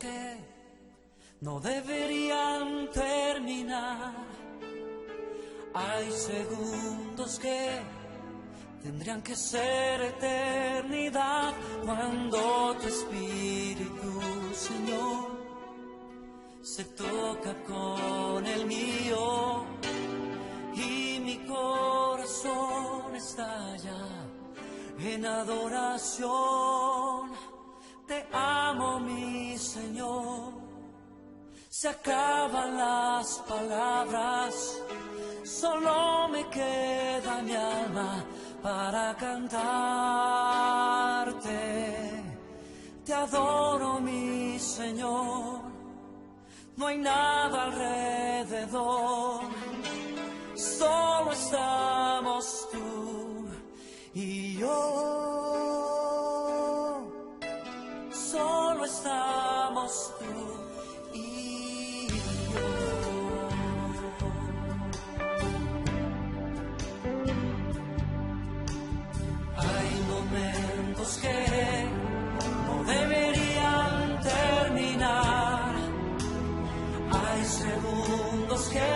que no deberían terminar. Hay segundos que tendrían que ser eternidad cuando tu espíritu, Señor, se toca con el mío y mi corazón estalla en adoración. Te amo, mi Señor. Se acaban las palabras, solo me queda mi alma para cantarte. Te adoro, mi Señor. No hay nada alrededor, solo estamos tú y yo. Solo estamos tú y yo. Hay momentos que no deberían terminar. Hay segundos que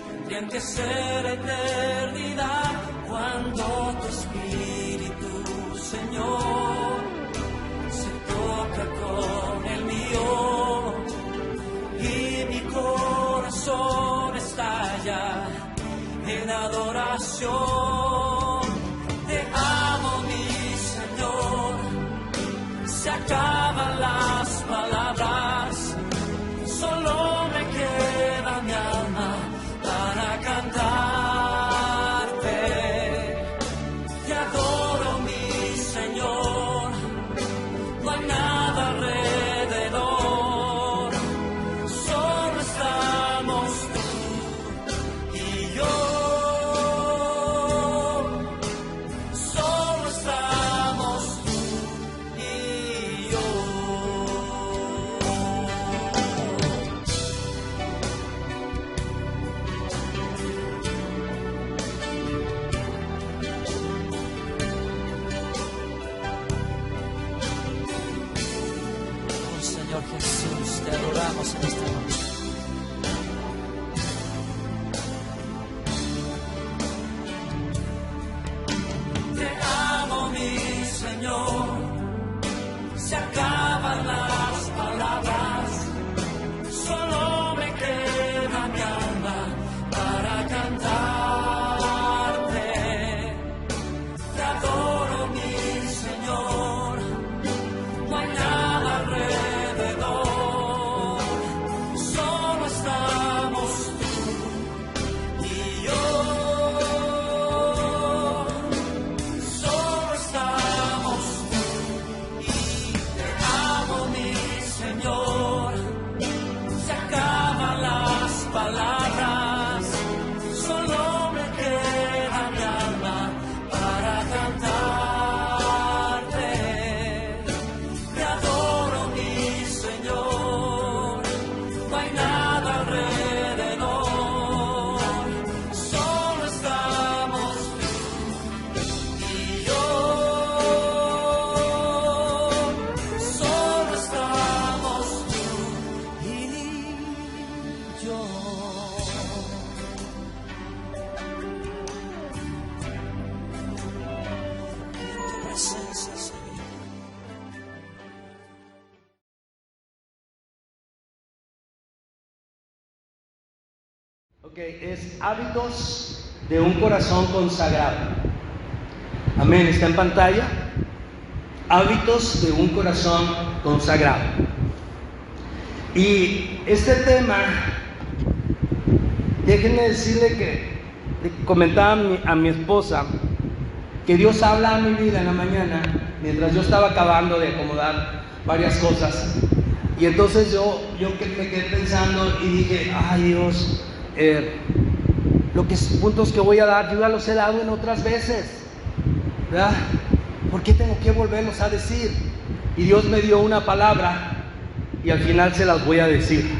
tendrían que ser eternidad cuando tu espíritu, Señor, se toca con el mío y mi corazón estalla en adoración. Te amo, mi Señor. Se acaban las palabras, solo me queda mi alma para cantarte. Te adoro, mi Señor. No hay nada alrededor, solo estamos tú y yo. Solo estamos tú y yo. Oh Señor Jesús, te adoramos en esta noche. Te amo, mi Señor. Se acaban las palabras, solo me queda mi alma para cantarte. Te adoro, mi Señor. No hay nada alrededor, solo estamos tú y yo. Solo estamos tú y te amo, mi Señor. Se acaban las palabras, solo me queda mi alma para cantarte. Te adoro, mi Señor. No hay nada alrededor, solo estamos tú y yo. Solo estamos tú y yo. En tu presencia, Señor. Ok, es hábitos de un corazón consagrado. Amén, está en pantalla. Hábitos de un corazón consagrado. Y este tema, déjenme decirle que le comentaba a mi esposa que Dios habla a mi vida en la mañana mientras yo estaba acabando de acomodar varias cosas. Y entonces yo me quedé pensando y dije, ay Dios, puntos que voy a dar, yo ya los he dado en otras veces, ¿verdad? ¿Por qué tengo que volverlos a decir? Y Dios me dio una palabra y al final se las voy a decir.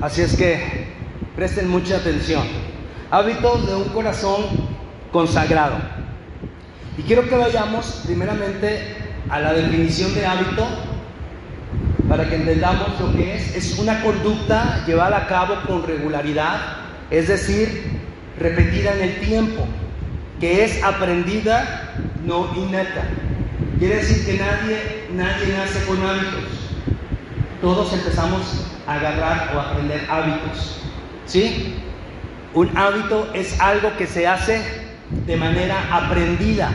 Así es que presten mucha atención. Hábitos de un corazón consagrado. Y quiero que vayamos primeramente a la definición de hábito para que entendamos lo que es una conducta llevada a cabo con regularidad, es decir, repetida en el tiempo, que es aprendida, no innata. Quiere decir que nadie nace con hábitos. Todos empezamos a agarrar o a aprender hábitos, ¿sí? Un hábito es algo que se hace de manera aprendida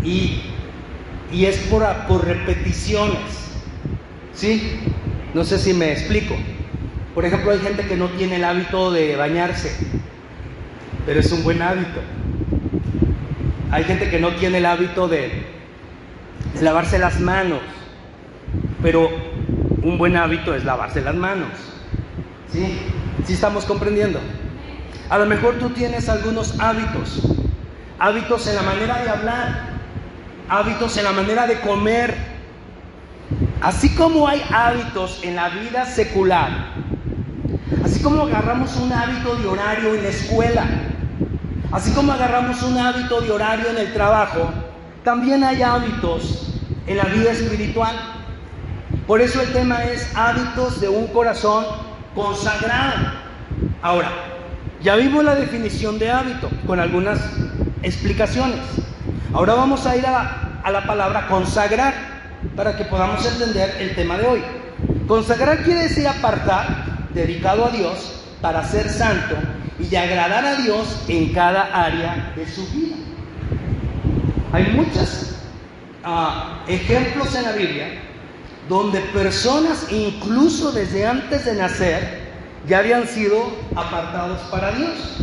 y es por repeticiones, ¿sí? No sé si me explico. Por ejemplo, hay gente que no tiene el hábito de bañarse, pero es un buen hábito. Hay gente que no tiene el hábito de lavarse las manos, pero un buen hábito es lavarse las manos, ¿sí? ¿Sí estamos comprendiendo? A lo mejor tú tienes algunos hábitos en la manera de hablar, hábitos en la manera de comer. Así como hay hábitos en la vida secular, así como agarramos un hábito de horario en la escuela, así como agarramos un hábito de horario en el trabajo, también hay hábitos en la vida espiritual. Por eso el tema es hábitos de un corazón consagrado. Ahora, ya vimos la definición de hábito con algunas explicaciones. Ahora vamos a ir a la palabra consagrar para que podamos entender el tema de hoy. Consagrar quiere decir apartar, dedicado a Dios para ser santo y de agradar a Dios en cada área de su vida. Hay muchos ejemplos en la Biblia donde personas, incluso desde antes de nacer, ya habían sido apartados para Dios.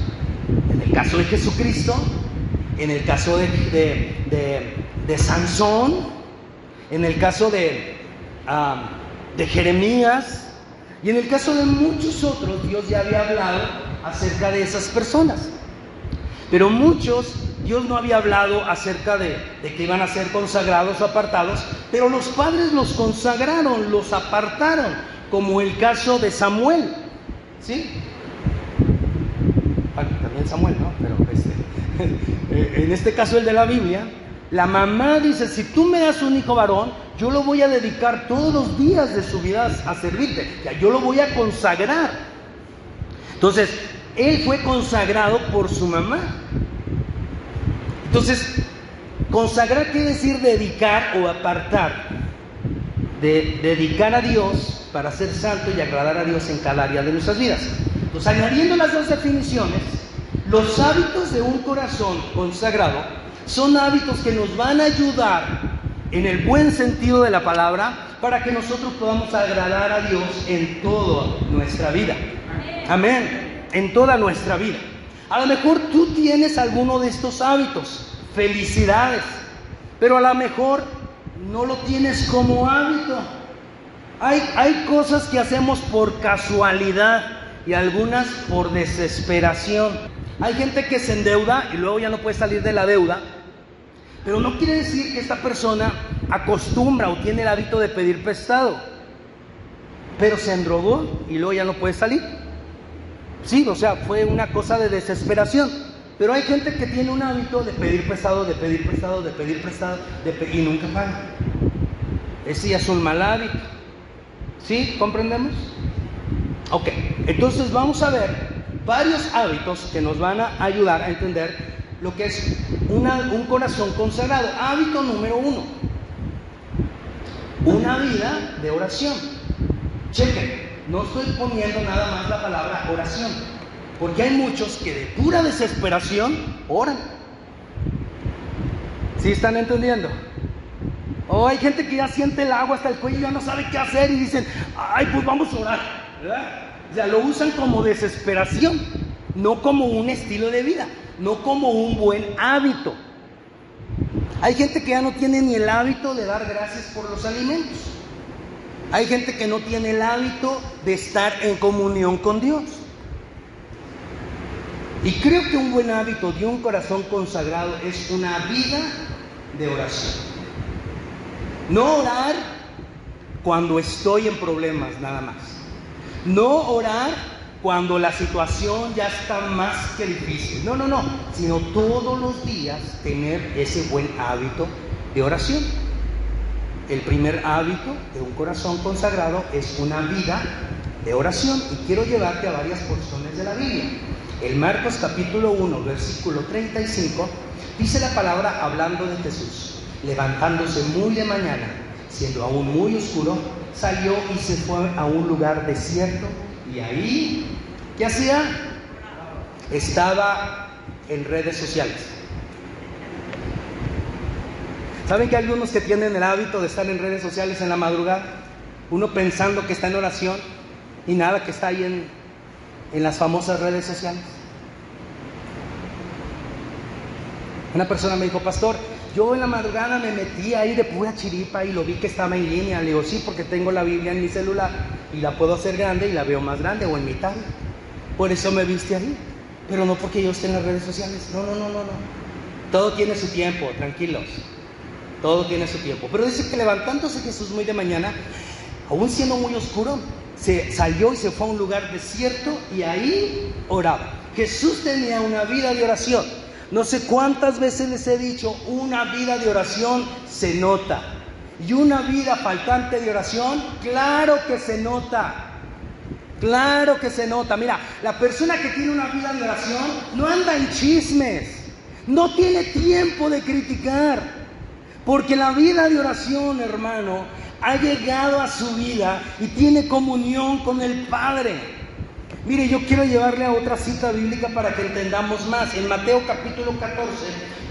En el caso de Jesucristo, en el caso de Sansón, en el caso de Jeremías, y en el caso de muchos otros, Dios ya había hablado acerca de esas personas. Pero muchos, Dios no había hablado acerca de que iban a ser consagrados o apartados, pero los padres los consagraron, los apartaron, como el caso de Samuel, ¿sí? También Samuel, ¿no? Pero en este caso el de la Biblia, la mamá dice: si tú me das un hijo varón, yo lo voy a dedicar todos los días de su vida a servirte, o sea, yo lo voy a consagrar. Entonces, él fue consagrado por su mamá. Entonces, consagrar quiere decir dedicar o apartar, dedicar a Dios para ser santo y agradar a Dios en cada área de nuestras vidas. Entonces, añadiendo las dos definiciones, los hábitos de un corazón consagrado son hábitos que nos van a ayudar, en el buen sentido de la palabra, para que nosotros podamos agradar a Dios en toda nuestra vida. Amén. En toda nuestra vida. A lo mejor tú tienes alguno de estos hábitos, felicidades, pero a lo mejor no lo tienes como hábito. Hay cosas que hacemos por casualidad y algunas por desesperación. Hay gente que se endeuda y luego ya no puede salir de la deuda, pero no quiere decir que esta persona acostumbra o tiene el hábito de pedir prestado, pero se endrogó y luego ya no puede salir. Sí, o sea, fue una cosa de desesperación. Pero hay gente que tiene un hábito de pedir prestado, y nunca paga. Ese ya es un mal hábito. ¿Sí? ¿Comprendemos? Ok, entonces vamos a ver varios hábitos que nos van a ayudar a entender lo que es un corazón consagrado. Hábito número 1: una vida de oración. Chequen. No estoy poniendo nada más la palabra oración, porque hay muchos que de pura desesperación oran. ¿Sí están entendiendo? O hay gente que ya siente el agua hasta el cuello y ya no sabe qué hacer y dicen: ay, pues vamos a orar, ¿verdad? O sea, lo usan como desesperación, no como un estilo de vida, no como un buen hábito. Hay gente que ya no tiene ni el hábito de dar gracias por los alimentos. Hay gente que no tiene el hábito de estar en comunión con Dios. Y creo que un buen hábito de un corazón consagrado es una vida de oración. No orar cuando estoy en problemas nada más. No orar cuando la situación ya está más que difícil. No, sino todos los días tener ese buen hábito de oración. El primer hábito de un corazón consagrado es una vida de oración, y quiero llevarte a varias porciones de la Biblia. En Marcos capítulo 1, versículo 35, dice la palabra hablando de Jesús: levantándose muy de mañana, siendo aún muy oscuro, salió y se fue a un lugar desierto, y ahí, ¿qué hacía? Estaba en redes sociales. ¿Saben que hay algunos que tienen el hábito de estar en redes sociales en la madrugada? Uno pensando que está en oración y nada, que está ahí en las famosas redes sociales. Una persona me dijo: pastor, yo en la madrugada me metí ahí de pura chiripa y lo vi que estaba en línea. Le digo: sí, porque tengo la Biblia en mi celular y la puedo hacer grande y la veo más grande, o en mi tablet. Por eso me viste ahí, pero no porque yo esté en las redes sociales. No. Todo tiene su tiempo, tranquilos. Todo tiene su tiempo. Pero dice que levantándose Jesús muy de mañana, aún siendo muy oscuro, se salió y se fue a un lugar desierto, y ahí oraba. Jesús tenía una vida de oración. No sé cuántas veces les he dicho, una vida de oración se nota. Y una vida faltante de oración, claro que se nota. Claro que se nota. Mira, la persona que tiene una vida de oración no anda en chismes, no tiene tiempo de criticar. Porque la vida de oración, hermano, ha llegado a su vida y tiene comunión con el Padre. Mire, yo quiero llevarle a otra cita bíblica para que entendamos más. En Mateo capítulo 14,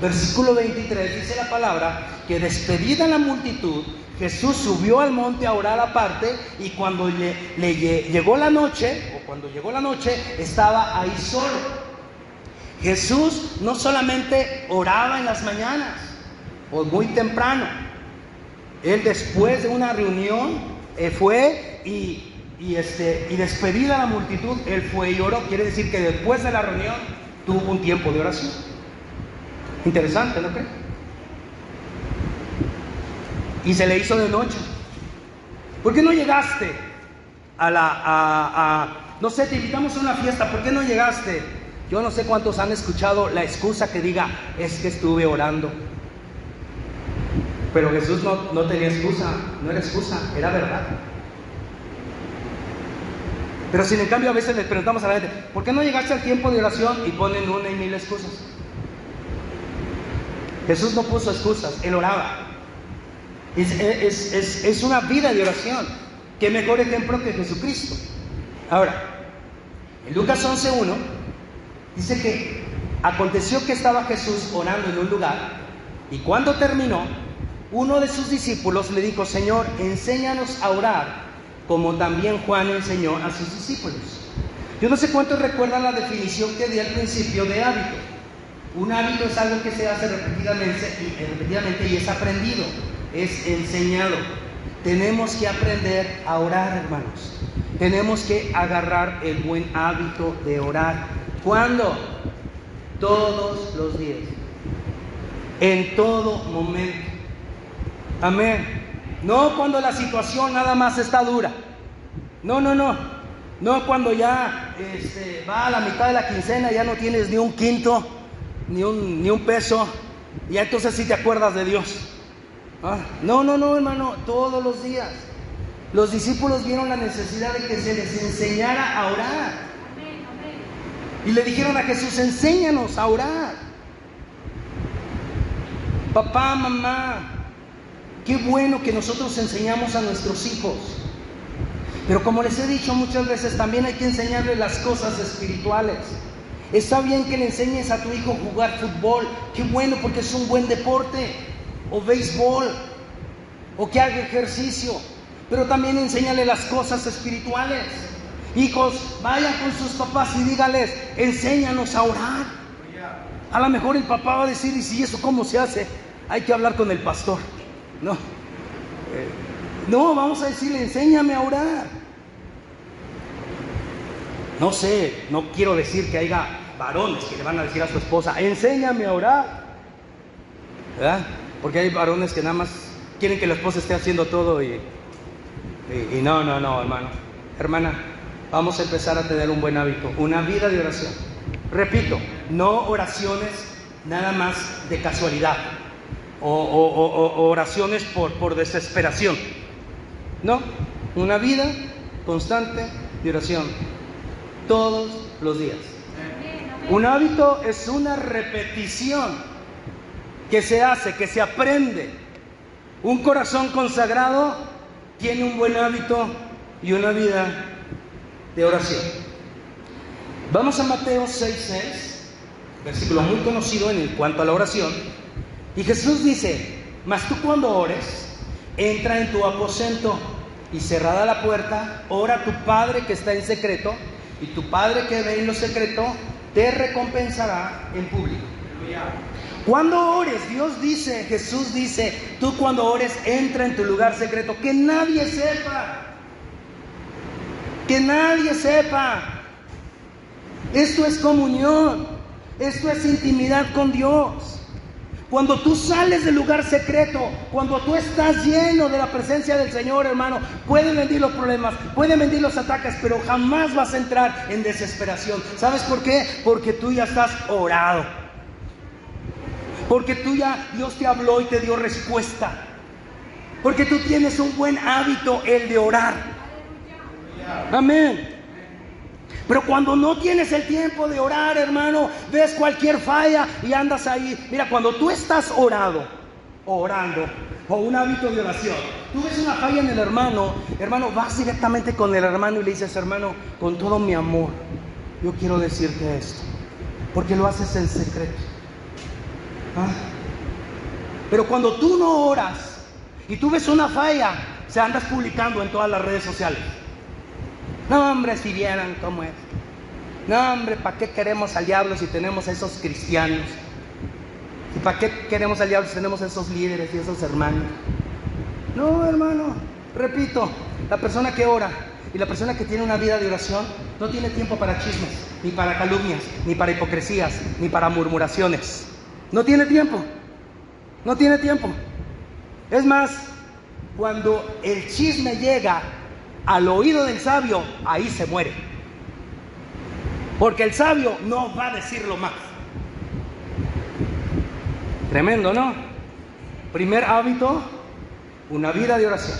versículo 23, dice la palabra que despedida la multitud, Jesús subió al monte a orar aparte, y cuando llegó la noche, estaba ahí solo. Jesús no solamente oraba en las mañanas o muy temprano. Él, después de una reunión, fue y despedida la multitud, él fue y oró. Quiere decir que después de la reunión tuvo un tiempo de oración. Interesante, ¿no crees? Y se le hizo de noche. ¿Por qué no llegaste no sé, te invitamos a una fiesta, ¿por qué no llegaste? Yo no sé cuántos han escuchado la excusa que diga: es que estuve orando. Pero Jesús no tenía excusa, no era excusa, era verdad. Pero sin en cambio a veces les preguntamos a la gente: ¿por qué no llegaste al tiempo de oración? Y ponen una y mil excusas. Jesús no puso excusas, él oraba. Es una vida de oración. Qué mejor ejemplo que Jesucristo. Ahora, en Lucas 11:1 dice que aconteció que estaba Jesús orando en un lugar, y cuando terminó, uno de sus discípulos le dijo: Señor, enséñanos a orar, como también Juan enseñó a sus discípulos. Yo no sé cuántos recuerdan la definición que di al principio de hábito. Un hábito es algo que se hace repetidamente y es aprendido, es enseñado. Tenemos que aprender a orar, hermanos. Tenemos que agarrar el buen hábito de orar. ¿Cuándo? Todos los días, en todo momento. Amén. No cuando la situación nada más está dura. No cuando ya va a la mitad de la quincena, ya no tienes ni un quinto, ni un peso, y ya entonces sí te acuerdas de Dios. No, hermano, todos los días. Los discípulos vieron la necesidad de que se les enseñara a orar. Y le dijeron a Jesús: enséñanos a orar. Papá, mamá, qué bueno que nosotros enseñamos a nuestros hijos. Pero como les he dicho muchas veces, también hay que enseñarles las cosas espirituales. Está bien que le enseñes a tu hijo a jugar fútbol. Qué bueno, porque es un buen deporte. O béisbol. O que haga ejercicio. Pero también enséñale las cosas espirituales. Hijos, vayan con sus papás y díganles: enséñanos a orar. A lo mejor el papá va a decir: ¿y si eso cómo se hace? Hay que hablar con el pastor. No, vamos a decirle: enséñame a orar. No sé, no quiero decir que haya varones que le van a decir a su esposa: enséñame a orar, ¿verdad? Porque hay varones que nada más quieren que la esposa esté haciendo todo y no, hermano, hermana, vamos a empezar a tener un buen hábito, una vida de oración. Repito, no oraciones nada más de casualidad. o oraciones por desesperación. No, una vida constante de oración todos los días. Un hábito es una repetición que se hace, que se aprende. Un corazón consagrado tiene un buen hábito y una vida de oración. Vamos a Mateo 6:6, versículo muy conocido en cuanto a la oración. Y Jesús dice: mas tú cuando ores, entra en tu aposento y cerrada la puerta, ora a tu Padre que está en secreto, y tu Padre que ve en lo secreto te recompensará en público. Cuando ores, Dios dice, Jesús dice, tú cuando ores, entra en tu lugar secreto, que nadie sepa. Que nadie sepa. Esto es comunión, esto es intimidad con Dios. Cuando tú sales del lugar secreto, cuando tú estás lleno de la presencia del Señor, hermano, pueden venir los problemas, pueden venir los ataques, pero jamás vas a entrar en desesperación. ¿Sabes por qué? Porque tú ya estás orado. Porque Dios te habló y te dio respuesta. Porque tú tienes un buen hábito, el de orar. Amén. Pero cuando no tienes el tiempo de orar, hermano, ves cualquier falla y andas ahí. Mira, cuando tú estás orando, o un hábito de oración, tú ves una falla en el hermano, vas directamente con el hermano y le dices: hermano, con todo mi amor, yo quiero decirte esto, porque lo haces en secreto. ¿Ah? Pero cuando tú no oras y tú ves una falla, se andas publicando en todas las redes sociales. No, hombre, si vieran cómo es. No, hombre, ¿para qué queremos al diablo si tenemos a esos cristianos? ¿Y para qué queremos al diablo si tenemos a esos líderes y esos hermanos? No, hermano, repito, la persona que ora y la persona que tiene una vida de oración no tiene tiempo para chismes, ni para calumnias, ni para hipocresías, ni para murmuraciones. No tiene tiempo. No tiene tiempo. Es más, cuando el chisme llega al oído del sabio, ahí se muere. Porque el sabio no va a decirlo más. Tremendo, ¿no? Primer hábito, una vida de oración.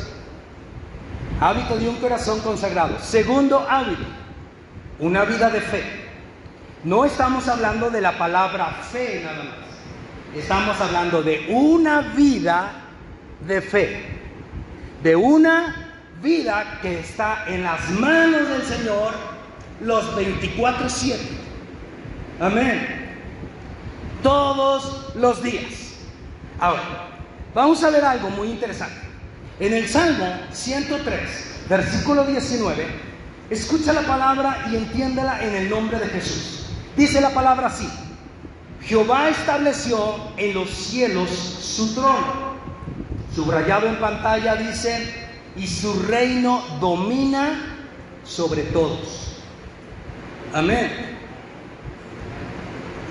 Hábito de un corazón consagrado. Segundo hábito, una vida de fe. No estamos hablando de la palabra fe nada más. Estamos hablando de una vida de fe. De una vida que está en las manos del Señor los 24/7. Amén. Todos los días. Ahora, vamos a ver algo muy interesante. En el Salmo 103, versículo 19, escucha la palabra y entiéndela en el nombre de Jesús. Dice la palabra así: Jehová estableció en los cielos su trono. Subrayado en pantalla dice: y su reino domina sobre todos. Amén.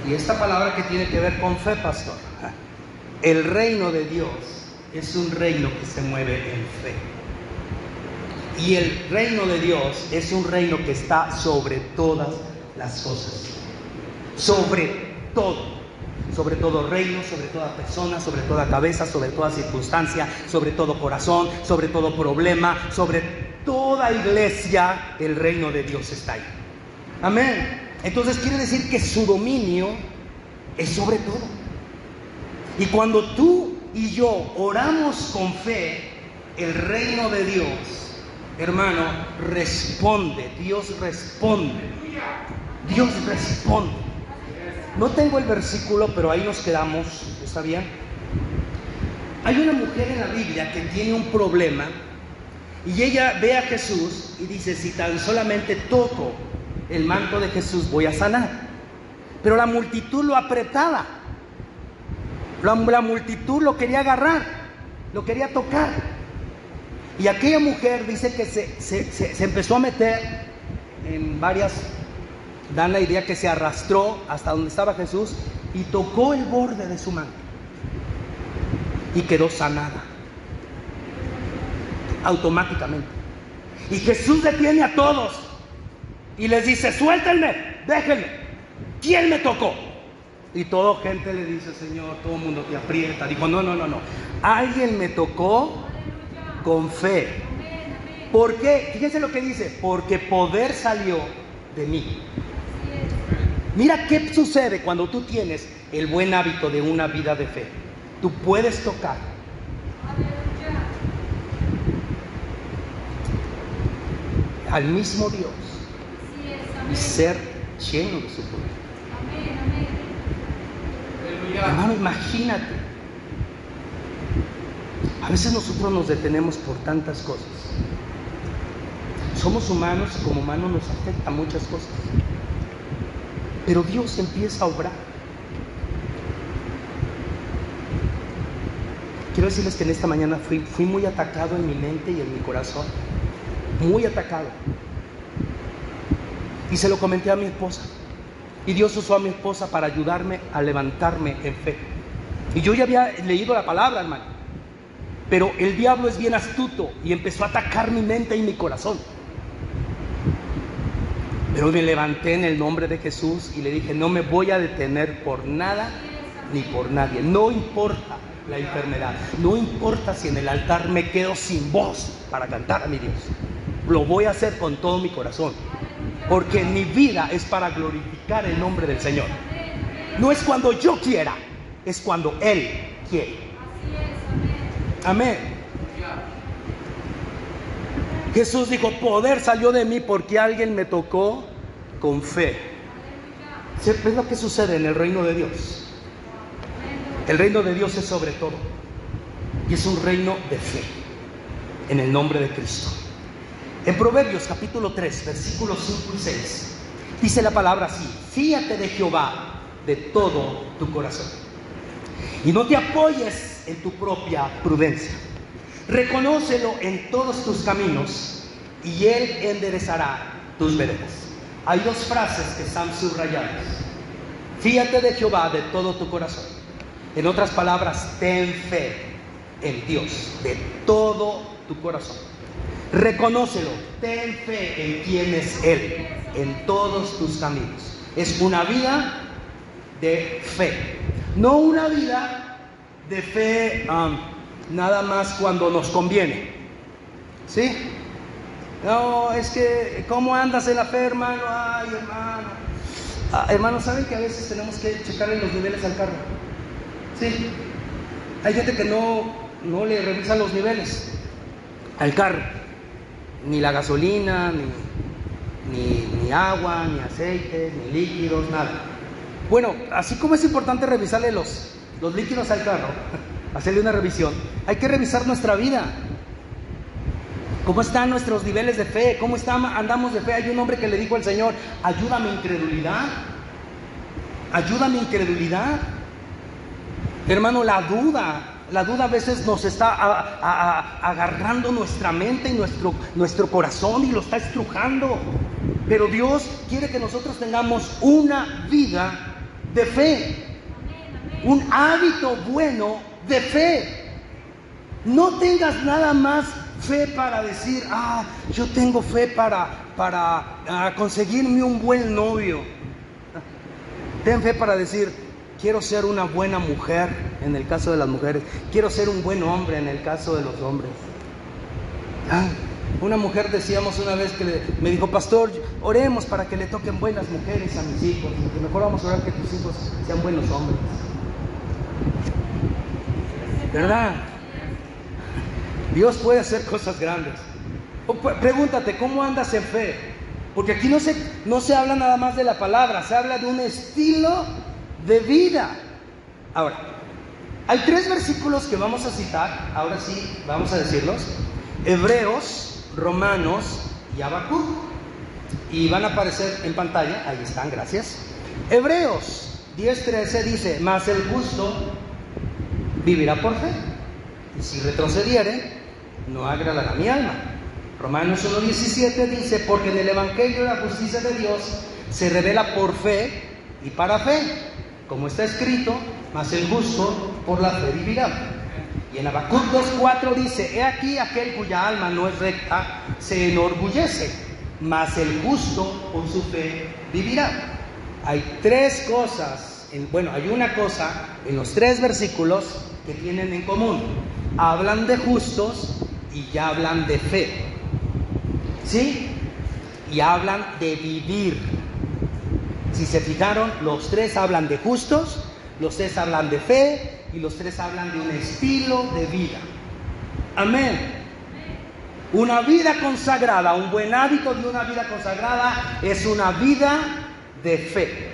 Y esta palabra que tiene que ver con fe, pastor. El reino de Dios es un reino que se mueve en fe. Y el reino de Dios es un reino que está sobre todas las cosas. Sobre todo. Sobre todo reino, sobre toda persona, sobre toda cabeza, sobre toda circunstancia, sobre todo corazón, sobre todo problema, sobre toda iglesia, el reino de Dios está ahí. Amén. Entonces quiere decir que su dominio es sobre todo. Y cuando tú y yo oramos con fe, el reino de Dios, hermano, responde. Dios responde. Dios responde. No tengo el versículo, pero ahí nos quedamos, ¿está bien? Hay una mujer en la Biblia que tiene un problema y ella ve a Jesús y dice: si tan solamente toco el manto de Jesús voy a sanar. Pero la multitud lo apretaba. La multitud lo quería agarrar, lo quería tocar. Y aquella mujer dice que se empezó a meter en varias... Dan la idea que se arrastró hasta donde estaba Jesús y tocó el borde de su manto y quedó sanada automáticamente. Y Jesús detiene a todos y les dice: suéltenme, déjenme. ¿Quién me tocó? Y toda gente le dice, Señor, todo el mundo te aprieta. Dijo, no. Alguien me tocó con fe. ¿Por qué? Fíjense lo que dice, porque poder salió de mí. Mira qué sucede cuando tú tienes el buen hábito de una vida de fe. Tú puedes tocar al mismo Dios y ser lleno de su poder. Hermano, imagínate. A veces nosotros nos detenemos por tantas cosas. Somos humanos y como humanos nos afectan muchas cosas. Pero Dios empieza a obrar. Quiero decirles que en esta mañana fui muy atacado en mi mente y en mi corazón. Muy atacado. Y se lo comenté a mi esposa. Y Dios usó a mi esposa para ayudarme a levantarme en fe. Y yo ya había leído la palabra, hermano. Pero el diablo es bien astuto y empezó a atacar mi mente y mi corazón. Pero me levanté en el nombre de Jesús y le dije, no me voy a detener por nada ni por nadie. No importa la enfermedad. No importa si en el altar me quedo sin voz para cantar a mi Dios. Lo voy a hacer con todo mi corazón. Porque mi vida es para glorificar el nombre del Señor. No es cuando yo quiera, es cuando Él quiere. Amén. Jesús dijo, poder salió de mí porque alguien me tocó con fe. ¿Es lo que sucede en el reino de Dios? El reino de Dios es sobre todo. Y es un reino de fe. En el nombre de Cristo. En Proverbios capítulo 3, versículos 5 y 6, dice la palabra así: fíate de Jehová de todo tu corazón y no te apoyes en tu propia prudencia. Reconócelo en todos tus caminos y Él enderezará tus veredas. Hay dos frases que están subrayadas: fíate de Jehová de todo tu corazón. En otras palabras, ten fe en Dios de todo tu corazón. Reconócelo, ten fe en quién es Él, en todos tus caminos. Es una vida de fe, no una vida de fe nada más cuando nos conviene. ¿Sí? No, es que, ¿cómo andas en la fe, hermano? Ay, hermano. Hermano, ¿saben que a veces tenemos que checarle los niveles al carro? Sí. Hay gente que no le revisa los niveles al carro. Ni la gasolina, ni agua, ni aceite, ni líquidos, nada. Bueno, así como es importante revisarle los líquidos al carro, hacerle una revisión, hay que revisar nuestra vida. ¿Cómo están nuestros niveles de fe? ¿Cómo andamos de fe? Hay un hombre que le dijo al Señor, ayúdame incredulidad. Ayúdame incredulidad. Hermano, la duda a veces nos está agarrando nuestra mente y nuestro corazón y lo está estrujando. Pero Dios quiere que nosotros tengamos una vida de fe, un hábito bueno de fe. No tengas nada más fe para decir, yo tengo fe para conseguirme un buen novio. Ten fe para decir, quiero ser una buena mujer, en el caso de las mujeres. Quiero ser un buen hombre, en el caso de los hombres. Una mujer, decíamos una vez, que me dijo, pastor, oremos para que le toquen buenas mujeres a mis hijos. Que mejor vamos a orar que tus hijos sean buenos hombres. ¿Verdad? Dios puede hacer cosas grandes. Pregúntate, ¿cómo andas en fe? Porque aquí no se habla nada más de la palabra, se habla de un estilo de vida. Ahora, hay 3 versículos que vamos a citar, ahora sí vamos a decirlos: Hebreos, Romanos y Habacuc. Y van a aparecer en pantalla, ahí están, gracias. Hebreos 10:13 dice, mas el justo vivirá por fe, y si retrocediere, no agradará mi alma. Romanos 1:17 dice, porque en el evangelio la justicia de Dios se revela por fe y para fe, como está escrito, mas el justo por la fe vivirá. Y en Habacuc 2:4 dice, he aquí aquel cuya alma no es recta se enorgullece, mas el justo por su fe vivirá. Hay 3 cosas hay una cosa en los 3 versículos que tienen en común. Hablan de justos y ya hablan de fe. ¿Sí? Y hablan de vivir. Si se fijaron, los 3 hablan de justos, los 3 hablan de fe y los 3 hablan de un estilo de vida. Amén. Una vida consagrada, un buen hábito de una vida consagrada es una vida de fe.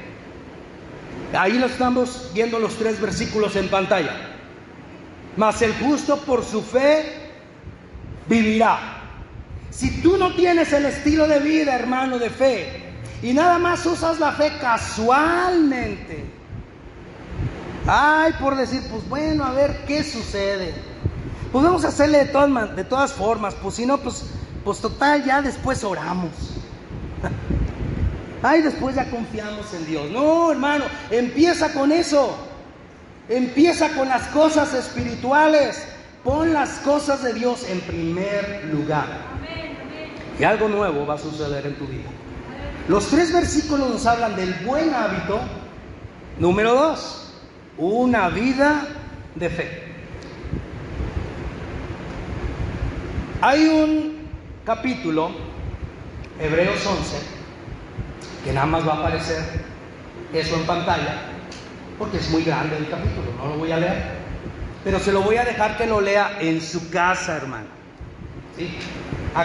Ahí lo estamos viendo los 3 versículos en pantalla. Mas el justo por su fe vivirá. Si tú no tienes el estilo de vida, hermano, de fe, y nada más usas la fe casualmente, por decir, pues bueno, a ver qué sucede, pues vamos a hacerle de todas formas, pues si no, pues total, ya después oramos. Después ya confiamos en Dios. No, hermano, empieza con eso. Empieza con las cosas espirituales. Pon las cosas de Dios en primer lugar. Y algo nuevo va a suceder en tu vida. Los 3 versículos nos hablan del buen hábito. Número 2, una vida de fe. Hay un capítulo, Hebreos 11, que nada más va a aparecer eso en pantalla, porque es muy grande el capítulo, no lo voy a leer, pero se lo voy a dejar que lo lea en su casa, hermano. ¿Sí?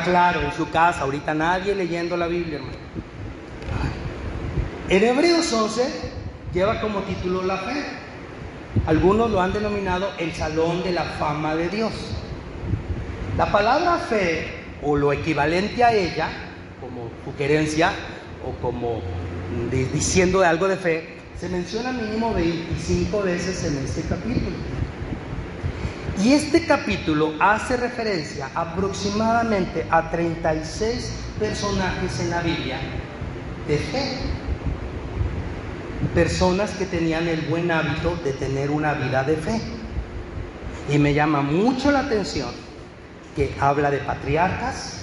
Claro, en su casa, ahorita nadie leyendo la Biblia, hermano. En Hebreos 11 lleva como título la fe. Algunos lo han denominado el salón de la fama de Dios. La palabra fe, o lo equivalente a ella, como sugerencia o como diciendo de algo de fe, se menciona mínimo 25 veces en este capítulo. Y este capítulo hace referencia aproximadamente a 36 personajes en la Biblia de fe. Personas que tenían el buen hábito de tener una vida de fe. Y me llama mucho la atención que habla de patriarcas,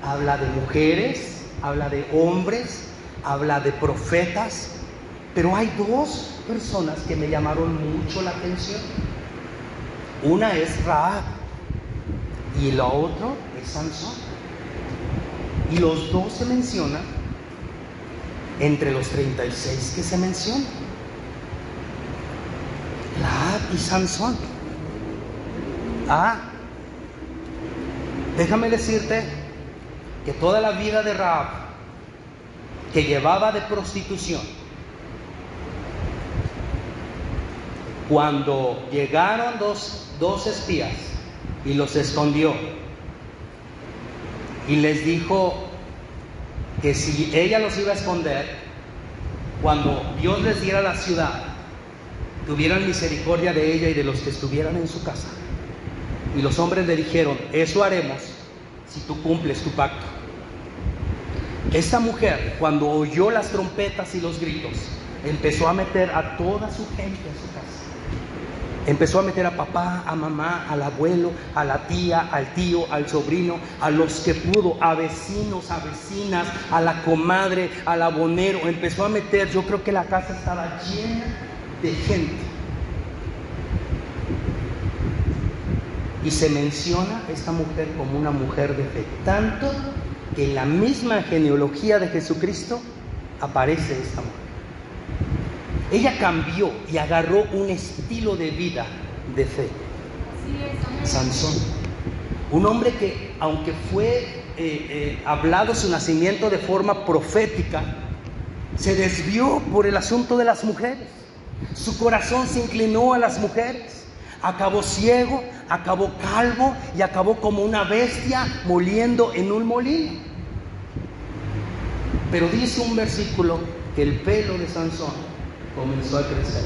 habla de mujeres, habla de hombres, habla de profetas, pero hay 2 personas que me llamaron mucho la atención. Una es Rahab y la otra es Sansón. Y los 2 se mencionan entre los 36 que se mencionan. Rahab y Sansón. Déjame decirte que toda la vida de Rahab, que llevaba de prostitución, cuando llegaron dos espías y los escondió y les dijo que si ella los iba a esconder, cuando Dios les diera la ciudad, tuvieran misericordia de ella y de los que estuvieran en su casa. Y los hombres le dijeron: eso haremos si tú cumples tu pacto. Esta mujer, cuando oyó las trompetas y los gritos, empezó a meter a toda su gente en su casa. Empezó a meter a papá, a mamá, al abuelo, a la tía, al tío, al sobrino, a los que pudo, a vecinos, a vecinas, a la comadre, al abonero. Empezó a meter, yo creo que la casa estaba llena de gente. Y se menciona a esta mujer como una mujer de fe, tanto que en la misma genealogía de Jesucristo aparece esta mujer. Ella cambió y agarró un estilo de vida de fe. Sansón, un hombre que, aunque fue hablado su nacimiento de forma profética, se desvió por el asunto de las mujeres. Su corazón se inclinó a las mujeres. Acabó ciego, acabó calvo y acabó como una bestia moliendo en un molino. Pero dice un versículo que el pelo de Sansón comenzó a crecer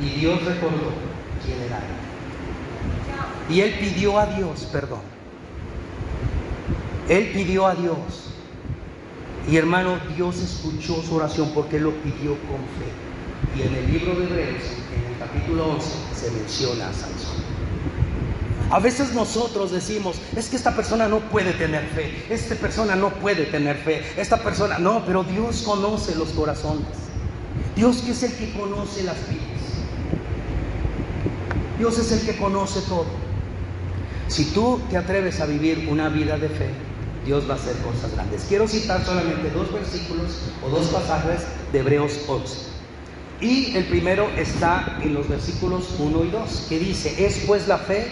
y Dios recordó quién era él. Y él pidió a Dios perdón. Él pidió a Dios. Y hermano, Dios escuchó su oración porque él lo pidió con fe. Y en el libro de Hebreos, en el capítulo 11, se menciona a Sansón. A veces nosotros decimos: es que esta persona no puede tener fe, esta persona no puede tener fe, esta persona no, pero Dios conoce los corazones. Dios, que es el que conoce las vidas. Dios es el que conoce todo. Si tú te atreves a vivir una vida de fe, Dios va a hacer cosas grandes. Quiero citar solamente 2 versículos o 2 pasajes de Hebreos 11. Y el primero está en los versículos 1 y 2, que dice: es pues la fe,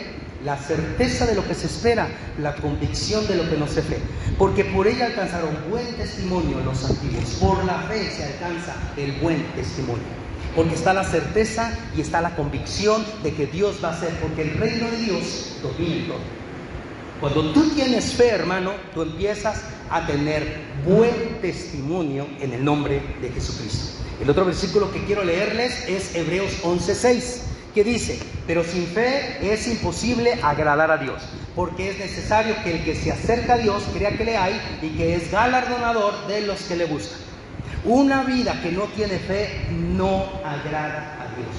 la certeza de lo que se espera, la convicción de lo que no se ve. Porque por ella alcanzaron buen testimonio los antiguos. Por la fe se alcanza el buen testimonio. Porque está la certeza y está la convicción de que Dios va a hacer, porque el reino de Dios domina todo. Cuando tú tienes fe, hermano, tú empiezas a tener buen testimonio en el nombre de Jesucristo. El otro versículo que quiero leerles es Hebreos 11:6, que dice: pero sin fe es imposible agradar a Dios, porque es necesario que el que se acerca a Dios crea que le hay y que es galardonador de los que le buscan. Una vida que no tiene fe no agrada a Dios.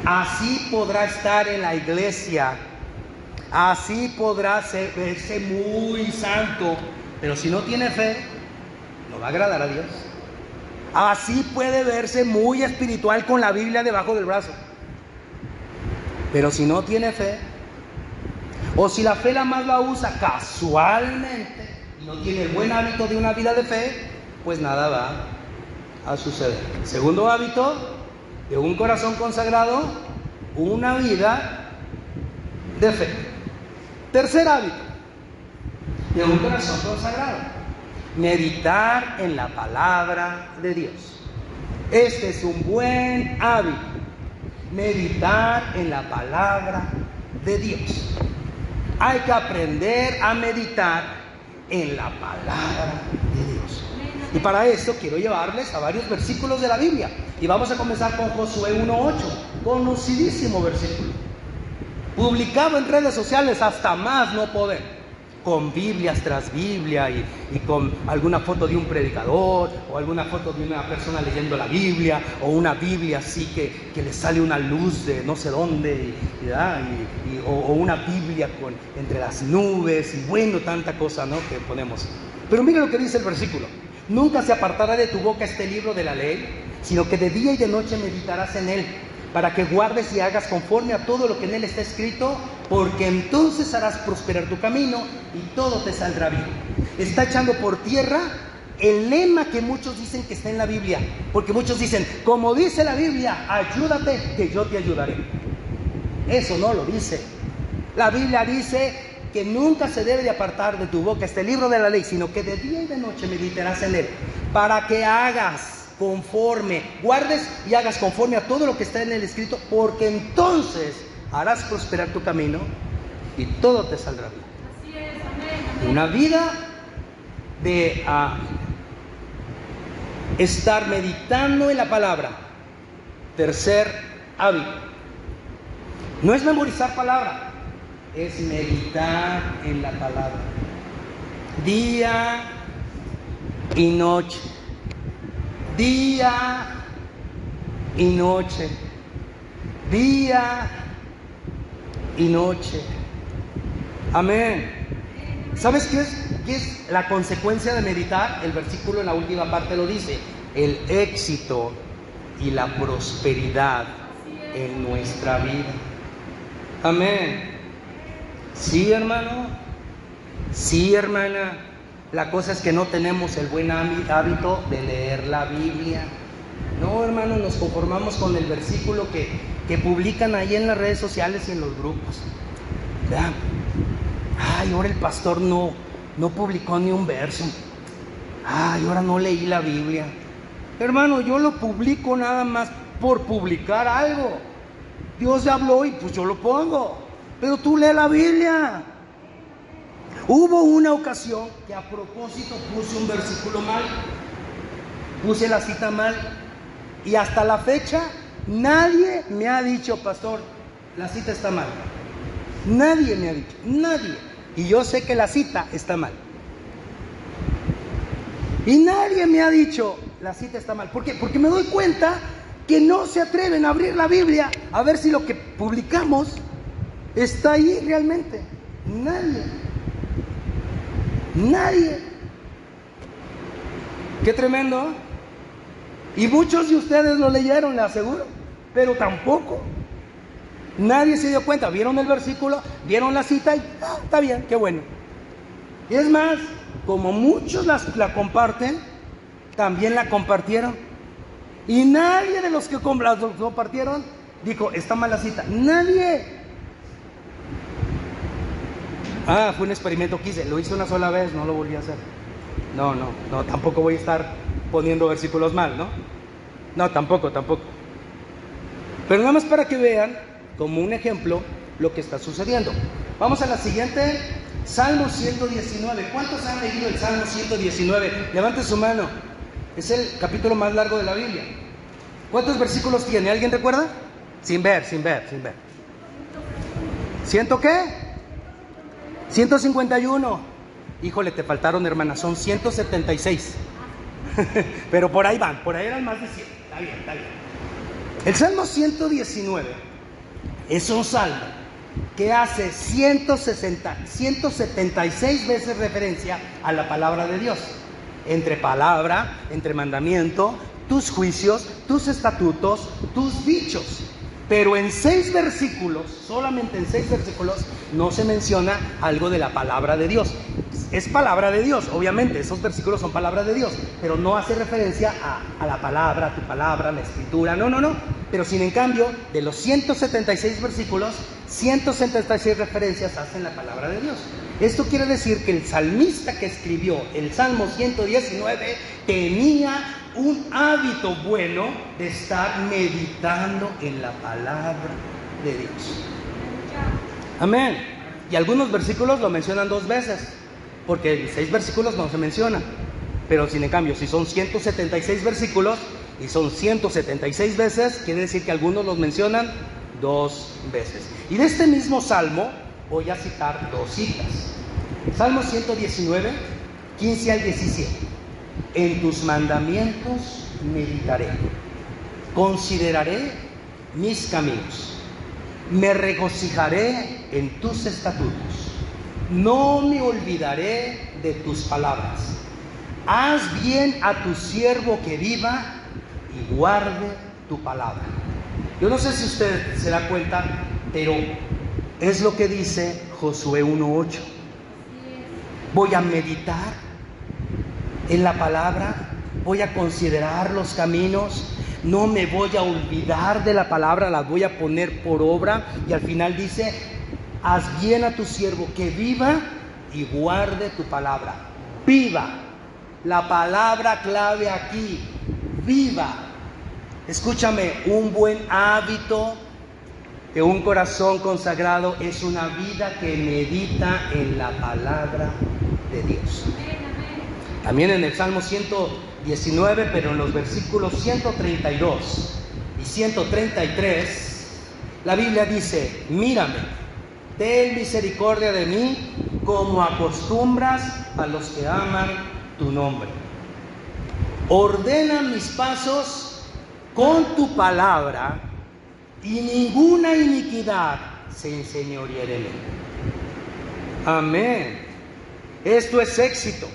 Así podrá estar en la iglesia, así podrá verse muy santo, pero si no tiene fe, no va a agradar a Dios. Así puede verse muy espiritual con la Biblia debajo del brazo, pero si no tiene fe, o si la fe la más la usa casualmente y no tiene el buen hábito de una vida de fe, pues nada va a suceder. Segundo hábito de un corazón consagrado: una vida de fe. Tercer hábito de un corazón consagrado: meditar en la palabra de Dios. Este es un buen hábito, meditar en la palabra de Dios. Hay que aprender a meditar en la palabra de Dios. Y para esto quiero llevarles a varios versículos de la Biblia. Y vamos a comenzar con Josué 1:8, conocidísimo versículo, publicado en redes sociales hasta más no poder, con Biblias tras Biblia y con alguna foto de un predicador o alguna foto de una persona leyendo la Biblia, o una Biblia así que le sale una luz de no sé dónde o una Biblia entre las nubes, y bueno, tanta cosa, ¿no?, que ponemos. Pero mira lo que dice el versículo: nunca se apartará de tu boca este libro de la ley, sino que de día y de noche meditarás en él, para que guardes y hagas conforme a todo lo que en él está escrito, porque entonces harás prosperar tu camino y todo te saldrá bien. Está echando por tierra el lema que muchos dicen que está en la Biblia, porque muchos dicen: como dice la Biblia, ayúdate que yo te ayudaré. Eso no lo dice. La Biblia dice que nunca se debe de apartar de tu boca este libro de la ley, sino que de día y de noche meditarás en él, para que guardes y hagas conforme a todo lo que está en el escrito, porque entonces harás prosperar tu camino y todo te saldrá bien. Así es, amén, amén. Una vida de estar meditando en la palabra. Tercer hábito: no es memorizar palabra, es meditar en la palabra, día y noche, día y noche, día y noche. Amén. ¿Sabes qué es la consecuencia de meditar? El versículo en la última parte lo dice: el éxito y la prosperidad en nuestra vida. Amén. Sí, hermano. Sí, hermana. La cosa es que no tenemos el buen hábito de leer la Biblia. No, hermano, nos conformamos con el versículo que publican ahí en las redes sociales y en los grupos. ¿Verdad? Ay, ahora el pastor no publicó ni un verso. Ay, ahora no leí la Biblia. Hermano, yo lo publico nada más por publicar algo. Dios ya habló y pues yo lo pongo. Pero tú lee la Biblia. Hubo una ocasión que a propósito puse un versículo mal, puse la cita mal, y hasta la fecha nadie me ha dicho: pastor, la cita está mal. Nadie me ha dicho, nadie. Y yo sé que la cita está mal. Y nadie me ha dicho: la cita está mal. ¿Por qué? Porque me doy cuenta que no se atreven a abrir la Biblia a ver si lo que publicamos está ahí realmente. Nadie. Nadie. Qué tremendo. Y muchos de ustedes lo leyeron, le aseguro, pero tampoco. Nadie se dio cuenta. Vieron el versículo, vieron la cita y está bien, qué bueno. Y es más, como muchos la comparten, también la compartieron. Y nadie de los que la compartieron dijo, está mal la cita. Nadie. Fue un experimento que hice. Lo hice una sola vez, no lo volví a hacer. No, tampoco voy a estar poniendo versículos mal, ¿no? No, tampoco. Pero nada más para que vean, como un ejemplo, lo que está sucediendo. Vamos a la siguiente, Salmo 119. ¿Cuántos han leído el Salmo 119? Levanten su mano. Es el capítulo más largo de la Biblia. ¿Cuántos versículos tiene? ¿Alguien recuerda? Sin ver. ¿Ciento qué? 151. Híjole, te faltaron, hermana, son 176. Pero por ahí van, por ahí eran más de 100. Está bien. El Salmo 119 es un salmo que hace 176 veces referencia a la palabra de Dios. Entre palabra, entre mandamiento, tus juicios, tus estatutos, tus dichos. Pero en 6 versículos, solamente en 6 versículos, no se menciona algo de la palabra de Dios. Es palabra de Dios, obviamente, esos versículos son palabra de Dios, pero no hace referencia a la palabra, a tu palabra, a la escritura, no. Pero sin en cambio, de los 176 versículos, 176 referencias hacen la palabra de Dios. Esto quiere decir que el salmista que escribió el Salmo 119 tenía un hábito bueno de estar meditando en la palabra de Dios. Amén. Y algunos versículos lo mencionan 2 veces, porque en 6 versículos no se menciona. Pero sin en cambio, si son 176 versículos y son 176 veces, quiere decir que algunos los mencionan 2 veces. Y de este mismo salmo voy a citar 2 citas. Salmo 119, 15 al 17. En tus mandamientos meditaré, consideraré mis caminos, me regocijaré en tus estatutos, no me olvidaré de tus palabras. Haz bien a tu siervo que viva y guarde tu palabra. Yo no sé si usted se da cuenta, pero es lo que dice Josué 1:8. Voy a meditar en la palabra, voy a considerar los caminos, no me voy a olvidar de la palabra, las voy a poner por obra. Y al final dice, haz bien a tu siervo que viva y guarde tu palabra. Viva, la palabra clave aquí, viva. Escúchame, un buen hábito de un corazón consagrado es una vida que medita en la palabra de Dios. También en el Salmo 119, pero en los versículos 132 y 133, la Biblia dice, mírame, ten misericordia de mí, como acostumbras a los que aman tu nombre. Ordena mis pasos con tu palabra, y ninguna iniquidad se enseñorea de mí. Amén. Esto es éxito.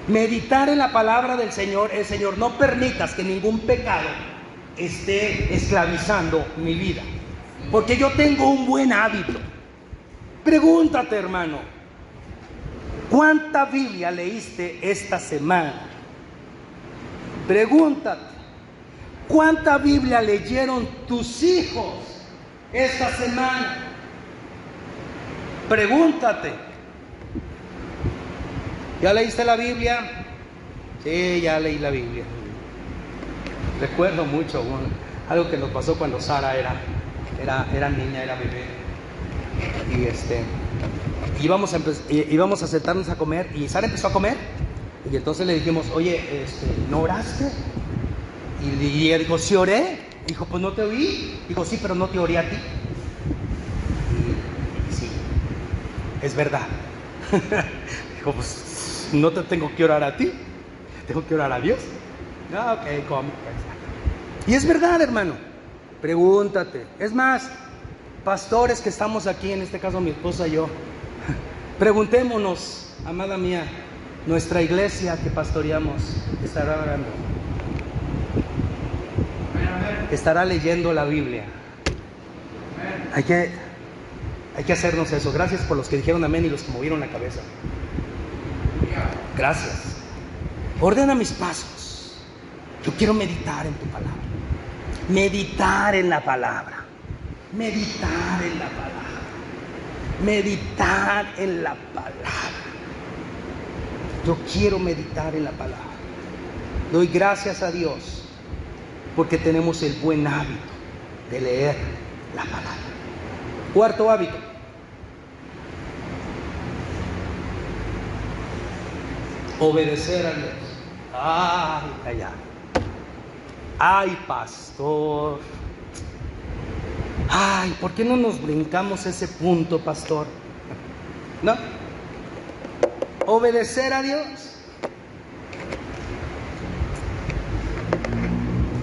Meditar en la palabra del Señor. El Señor, no permitas que ningún pecado esté esclavizando mi vida, porque yo tengo un buen hábito. Pregúntate, hermano, ¿cuánta Biblia leíste esta semana? Pregúntate, ¿cuánta Biblia leyeron tus hijos esta semana? Pregúntate. ¿Ya leíste la Biblia? Sí, ya leí la Biblia. Recuerdo mucho algo que nos pasó cuando Sara era niña, era bebé. Y íbamos a sentarnos a comer, y Sara empezó a comer, y entonces le dijimos, oye, ¿no oraste? Y ella dijo, sí oré. Dijo, pues no te oí. Dijo, sí, pero no te oré a ti. Y sí, es verdad. Dijo, pues no te tengo que orar a ti, tengo que orar a Dios. Ok, come. Y es verdad, hermano. Pregúntate. Es más, pastores que estamos aquí, en este caso mi esposa y yo, preguntémonos, amada mía, nuestra iglesia que pastoreamos, ¿estará orando? estará leyendo la Biblia. Hay que hacernos eso. Gracias por los que dijeron amén y los que movieron la cabeza. Gracias. Ordena mis pasos. Yo quiero meditar en tu palabra. Meditar en la palabra. Meditar en la palabra. Meditar en la palabra. Yo quiero meditar en la palabra. Doy gracias a Dios porque tenemos el buen hábito de leer la palabra. Cuarto hábito. Obedecer a Dios. Ay, pastor. Ay, ¿por qué no nos brincamos ese punto, pastor? ¿No? Obedecer a Dios.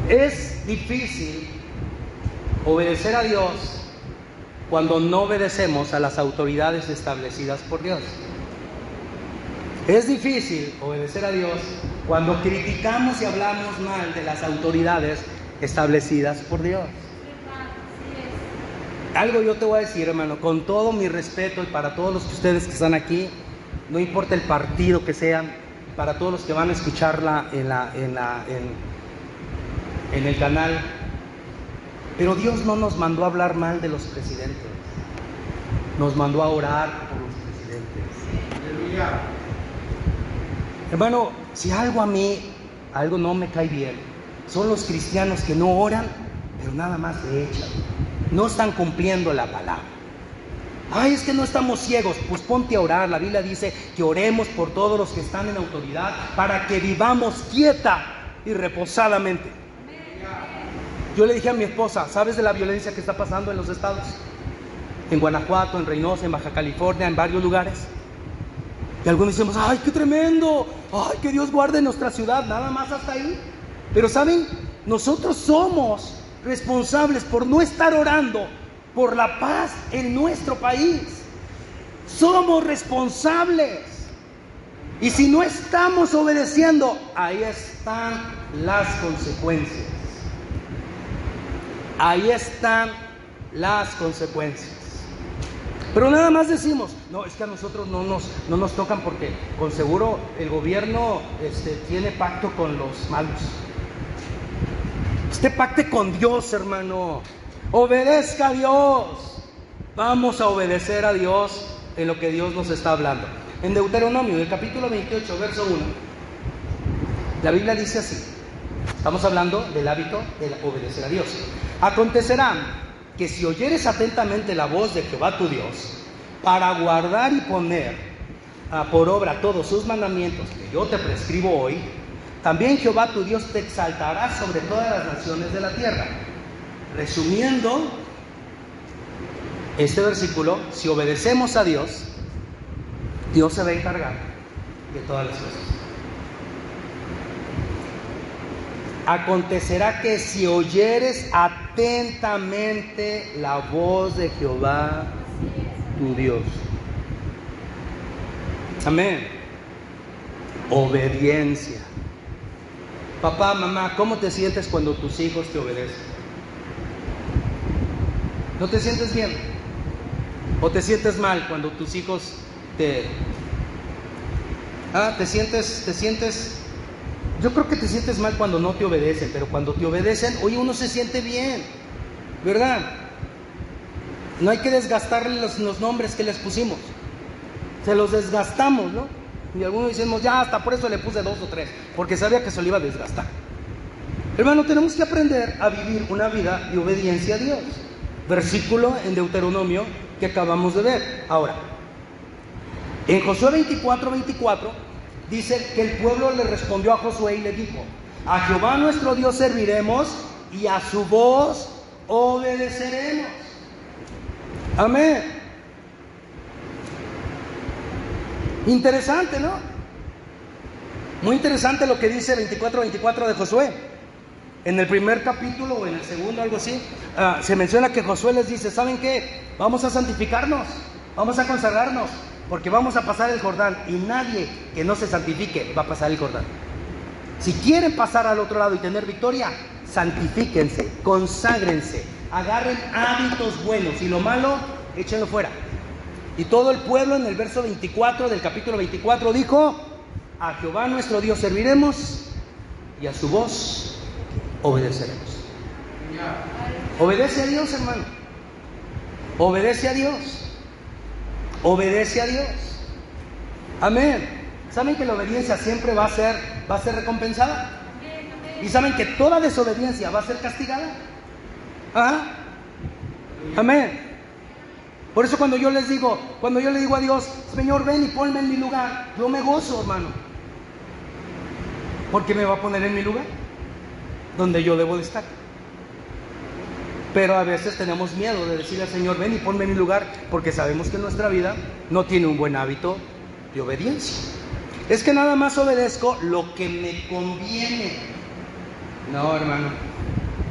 Es difícil obedecer a Dios cuando no obedecemos a las autoridades establecidas por Dios. Es difícil obedecer a Dios cuando criticamos y hablamos mal de las autoridades establecidas por Dios. Algo yo te voy a decir, hermano, con todo mi respeto y para todos los que ustedes que están aquí, no importa el partido que sean, para todos los que van a escucharla en el canal, pero Dios no nos mandó a hablar mal de los presidentes, nos mandó a orar por los presidentes. Hermano, si algo no me cae bien, son los cristianos que no oran, pero nada más le echan, no están cumpliendo la palabra. Ay, es que no estamos ciegos. Pues ponte a orar. La Biblia dice que oremos por todos los que están en autoridad para que vivamos quieta y reposadamente. Yo le dije a mi esposa, ¿sabes de la violencia que está pasando en los estados? En Guanajuato, en Reynosa, en Baja California, en varios lugares. Y algunos decimos, ay, qué tremendo, ay, que Dios guarde nuestra ciudad, nada más hasta ahí. Pero ¿saben? Nosotros somos responsables por no estar orando por la paz en nuestro país. Somos responsables. Y si no estamos obedeciendo, ahí están las consecuencias. Ahí están las consecuencias. Pero nada más decimos, no, es que a nosotros no nos tocan porque con seguro el gobierno tiene pacto con los malos. Usted pacte con Dios, hermano. Obedezca a Dios. Vamos a obedecer a Dios en lo que Dios nos está hablando. En Deuteronomio, del capítulo 28, verso 1, la Biblia dice así. Estamos hablando del hábito de obedecer a Dios. Acontecerá que si oyeres atentamente la voz de Jehová tu Dios, para guardar y poner por obra todos sus mandamientos que yo te prescribo hoy, también Jehová tu Dios te exaltará sobre todas las naciones de la tierra. Resumiendo este versículo, si obedecemos a Dios, Dios se va a encargar de todas las cosas. Acontecerá que si oyeres atentamente la voz de Jehová tu Dios. Amén. Obediencia. Papá, mamá, ¿cómo te sientes cuando tus hijos te obedecen? ¿No te sientes bien? ¿O te sientes mal cuando tus hijos te sientes? Yo creo que te sientes mal cuando no te obedecen, pero cuando te obedecen, oye, uno se siente bien, ¿verdad? No hay que desgastarle los nombres que les pusimos. Se los desgastamos, ¿no? Y algunos decimos, ya, hasta por eso le puse 2 o 3, porque sabía que se lo iba a desgastar. Hermano, tenemos que aprender a vivir una vida de obediencia a Dios. Versículo en Deuteronomio que acabamos de ver. Ahora, en Josué 24:24 dice que el pueblo le respondió a Josué y le dijo: a Jehová nuestro Dios serviremos y a su voz obedeceremos. Amén. Interesante, ¿no? Muy interesante lo que dice 24:24 de Josué. En el primer capítulo o en el segundo, algo así, se menciona que Josué les dice: ¿saben qué? Vamos a santificarnos, vamos a consagrarnos, porque vamos a pasar el Jordán, y nadie que no se santifique va a pasar el Jordán. Si quieren pasar al otro lado y tener victoria, santifíquense, conságrense, agarren hábitos buenos y lo malo, échenlo fuera. Y todo el pueblo en el verso 24 del capítulo 24 dijo: a Jehová nuestro Dios serviremos y a su voz obedeceremos. Obedece a Dios, hermano. Obedece a Dios. Obedece a Dios. Amén. ¿Saben que la obediencia siempre va a ser recompensada? ¿Y saben que toda desobediencia va a ser castigada? ¿Ah? Amén. Por eso cuando yo le digo a Dios: Señor, ven y ponme en mi lugar, yo me gozo, hermano. Porque me va a poner en mi lugar, donde yo debo de estar. Pero a veces tenemos miedo de decirle al Señor: ven y ponme en mi lugar, porque sabemos que nuestra vida no tiene un buen hábito de obediencia. Es que nada más obedezco lo que me conviene. No, hermano,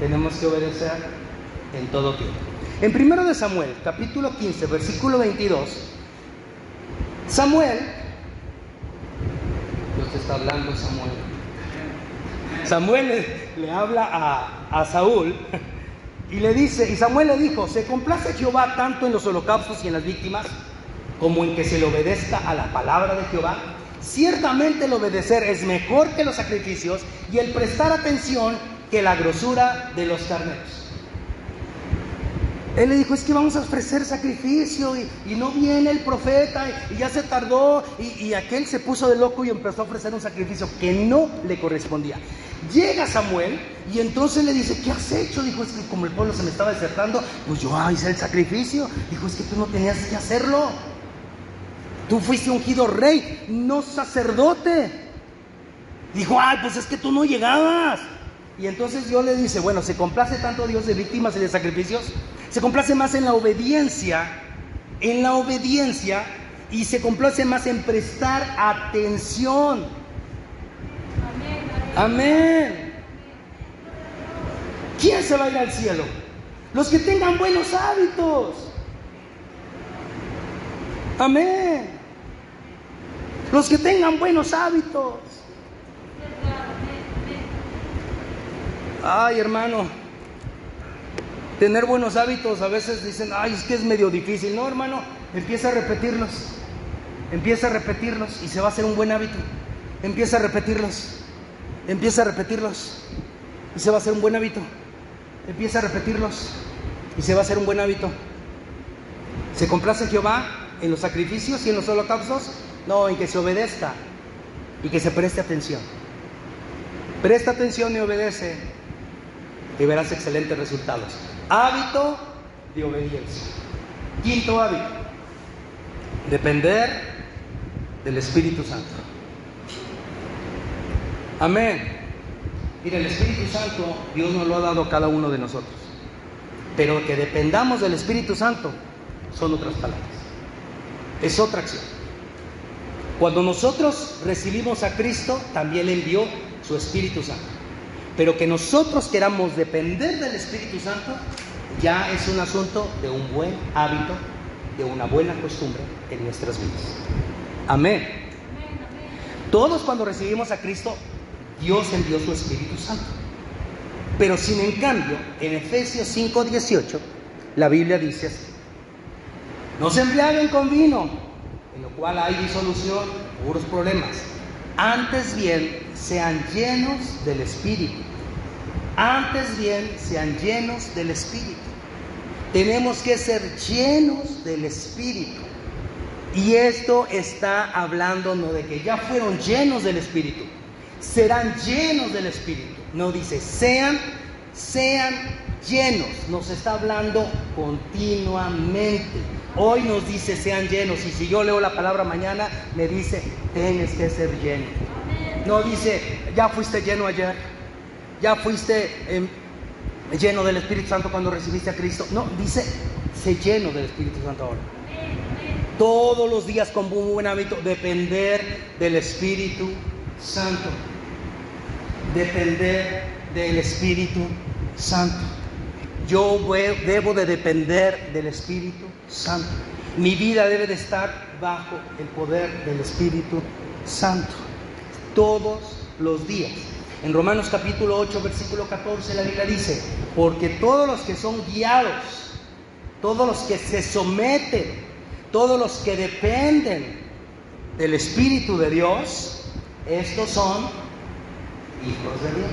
tenemos que obedecer en todo tiempo. En 1 de Samuel, capítulo 15, versículo 22, Samuel, Dios te está hablando, Samuel. Samuel le habla a Saúl y le dice, y Samuel le dijo: ¿se complace Jehová tanto en los holocaustos y en las víctimas, como en que se le obedezca a la palabra de Jehová? Ciertamente el obedecer es mejor que los sacrificios, y el prestar atención que la grosura de los carneros. Él le dijo: es que vamos a ofrecer sacrificio y no viene el profeta y ya se tardó, y aquel se puso de loco y empezó a ofrecer un sacrificio que no le correspondía. Llega Samuel y entonces le dice: ¿qué has hecho? Dijo: es que como el pueblo se me estaba desertando, pues yo hice el sacrificio. Dijo: es que tú no tenías que hacerlo. Tú fuiste ungido rey, no sacerdote. Dijo: ay, pues es que tú no llegabas. Y entonces Dios le dice: bueno, ¿se complace tanto Dios de víctimas y de sacrificios? Se complace más en la obediencia, y se complace más en prestar atención. Amén. ¿Quién se va a ir al cielo? Los que tengan buenos hábitos. Amén. Los que tengan buenos hábitos. Ay, hermano, tener buenos hábitos a veces dicen: ay, es que es medio difícil. No, hermano, empieza a repetirlos y se va a hacer un buen hábito. Empieza a repetirlos y se va a hacer un buen hábito. Empieza a repetirlos y se va a hacer un buen hábito. ¿Se complace Jehová en los sacrificios y en los holocaustos? No, en que se obedezca y que se preste atención. Presta atención y obedece, y verás excelentes resultados. Hábito de obediencia. Quinto hábito: depender del Espíritu Santo. Amén. Mira, el Espíritu Santo Dios nos lo ha dado a cada uno de nosotros, pero que dependamos del Espíritu Santo son otras palabras, es otra acción. Cuando nosotros recibimos a Cristo, también le envió su Espíritu Santo. Pero que nosotros queramos depender del Espíritu Santo ya es un asunto de un buen hábito, de una buena costumbre en nuestras vidas. Amén. Todos cuando recibimos a Cristo, Dios envió su Espíritu Santo. Pero sin en cambio, en Efesios 5:18, la Biblia dice así: no se embriaguen con vino, en lo cual hay disolución, puros problemas. Antes bien, sean llenos del Espíritu. Antes bien, sean llenos del Espíritu. Tenemos que ser llenos del Espíritu. Y esto está hablando no de que ya fueron llenos del Espíritu, serán llenos del Espíritu. No dice sean llenos. Nos está hablando continuamente. Hoy nos dice sean llenos, y si yo leo la palabra mañana me dice tienes que ser lleno. No dice ya fuiste lleno ayer, ya fuiste lleno del Espíritu Santo cuando recibiste a Cristo. No, dice sé lleno del Espíritu Santo ahora. Todos los días con un buen hábito, depender del Espíritu Santo. Depender del Espíritu Santo. Yo debo de depender del Espíritu Santo. Mi vida debe de estar bajo el poder del Espíritu Santo todos los días. En Romanos capítulo 8, versículo 14, la Biblia dice: porque todos los que son guiados, todos los que se someten, todos los que dependen del Espíritu de Dios, estos son hijos de Dios.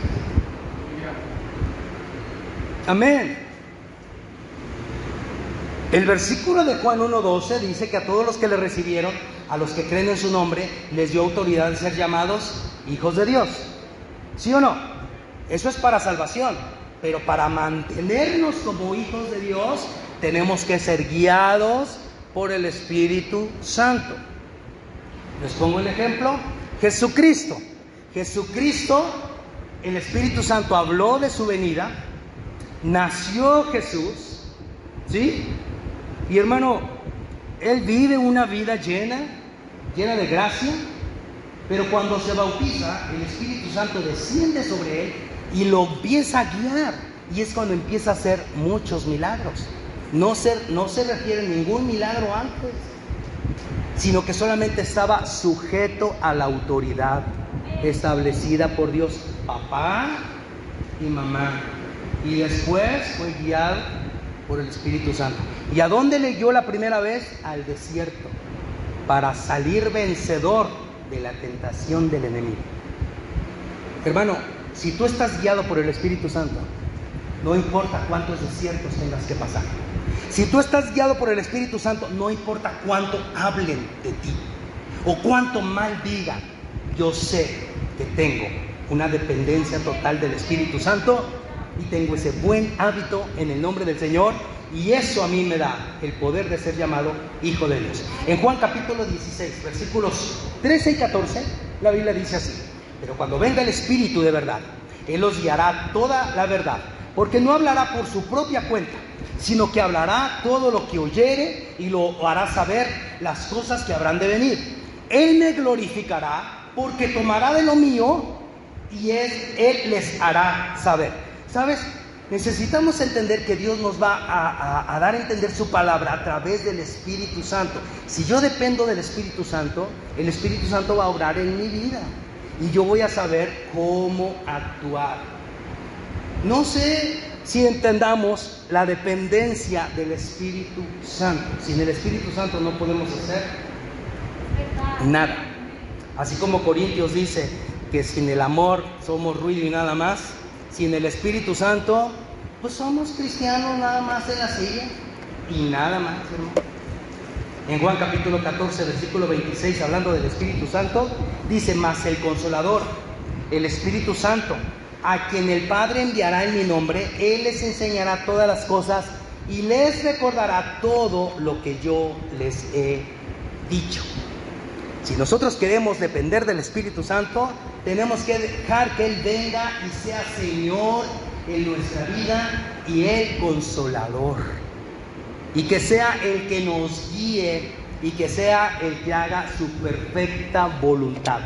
Amén. El versículo de Juan 1:12 dice que a todos los que le recibieron, a los que creen en su nombre, les dio autoridad de ser llamados hijos de Dios. ¿Sí o no? Eso es para salvación. Pero para mantenernos como hijos de Dios, tenemos que ser guiados por el Espíritu Santo. Les pongo el ejemplo: Jesucristo. Jesucristo, el Espíritu Santo habló de su venida, nació Jesús, ¿sí? Y hermano, Él vive una vida llena de gracia, pero cuando se bautiza, el Espíritu Santo desciende sobre Él y lo empieza a guiar. Y es cuando empieza a hacer muchos milagros. No se refiere a ningún milagro antes, sino que solamente estaba sujeto a la autoridad establecida por Dios, papá y mamá. Y después fue guiado por el Espíritu Santo. ¿Y a dónde le guió la primera vez? Al desierto, para salir vencedor de la tentación del enemigo. Hermano, si tú estás guiado por el Espíritu Santo, no importa cuántos desiertos tengas que pasar. Si tú estás guiado por el Espíritu Santo, no importa cuánto hablen de ti o cuánto mal digan. Yo sé que tengo una dependencia total del Espíritu Santo y tengo ese buen hábito en el nombre del Señor, y eso a mí me da el poder de ser llamado hijo de Dios. En Juan capítulo 16, versículos 13 y 14, la Biblia dice así: pero cuando venga el Espíritu de verdad, Él os guiará toda la verdad, porque no hablará por su propia cuenta, sino que hablará todo lo que oyere y lo hará saber las cosas que habrán de venir. Él me glorificará, porque tomará de lo mío y Él les hará saber. ¿Sabes? Necesitamos entender que Dios nos va a dar a entender su palabra a través del Espíritu Santo. Si yo dependo del Espíritu Santo, el Espíritu Santo va a obrar en mi vida y yo voy a saber cómo actuar. No sé si entendamos la dependencia del Espíritu Santo. Sin el Espíritu Santo no podemos hacer nada. Así como Corintios dice que sin el amor somos ruido y nada más, sin el Espíritu Santo, pues somos cristianos nada más en la silla y nada más, hermano. En Juan capítulo 14, versículo 26, hablando del Espíritu Santo, dice: mas el Consolador, el Espíritu Santo, a quien el Padre enviará en mi nombre, Él les enseñará todas las cosas y les recordará todo lo que yo les he dicho. Si nosotros queremos depender del Espíritu Santo, tenemos que dejar que Él venga y sea Señor en nuestra vida y el Consolador. Y que sea el que nos guíe y que sea el que haga su perfecta voluntad.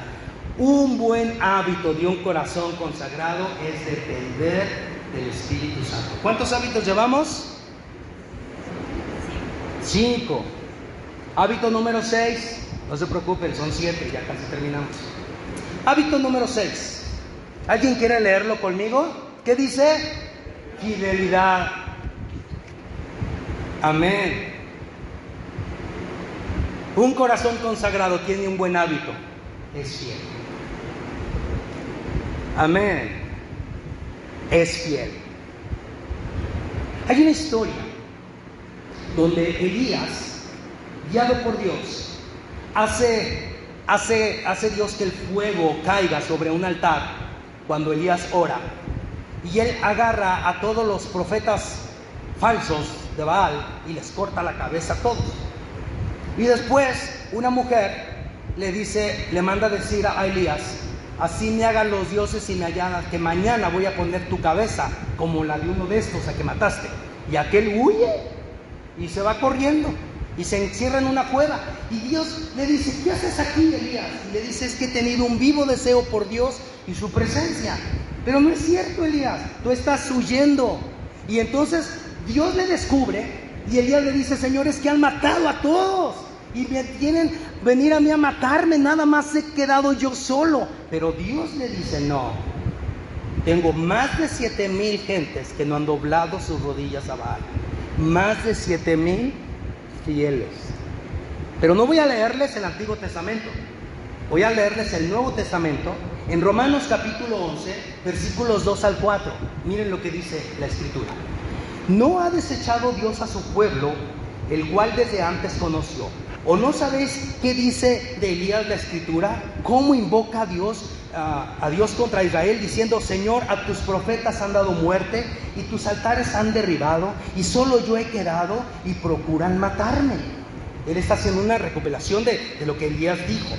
Un buen hábito de un corazón consagrado es depender del Espíritu Santo. ¿Cuántos hábitos llevamos? 5. Hábito número 6. No se preocupen, son 7, ya casi terminamos. Hábito número 6. ¿Alguien quiere leerlo conmigo? ¿Qué dice? Fidelidad. Amén. Un corazón consagrado tiene un buen hábito: es fiel. Amén. Es fiel. Hay una historia donde Elías, guiado por Dios, hace Dios que el fuego caiga sobre un altar cuando Elías ora. Y él agarra a todos los profetas falsos de Baal y les corta la cabeza a todos. Y después una mujer le manda decir a Elías: así me hagan los dioses y me halladas, que mañana voy a poner tu cabeza como la de uno de estos a que mataste. Y aquel huye y se va corriendo y se encierra en una cueva. Y Dios le dice: ¿qué haces aquí, Elías? Y le dice: es que he tenido un vivo deseo por Dios y su presencia. Pero no es cierto, Elías, tú estás huyendo. Y entonces Dios le descubre y Elías le dice: Señor, es que han matado a todos y me tienen venir a mí a matarme, nada más he quedado yo solo. Pero Dios le dice: no, tengo más de 7,000 gentes que no han doblado sus rodillas a Baal. Más de 7,000 fieles. Pero no voy a leerles el Antiguo Testamento. Voy a leerles el Nuevo Testamento en Romanos capítulo 11, versículos 2 al 4. Miren lo que dice la Escritura. ¿No ha desechado Dios a su pueblo, el cual desde antes conoció? ¿O no sabéis qué dice de Elías la Escritura? ¿Cómo invoca a Dios contra Israel, diciendo: Señor, a tus profetas han dado muerte y tus altares han derribado, y solo yo he quedado y procuran matarme? Él está haciendo una recopilación de lo que Elías dijo.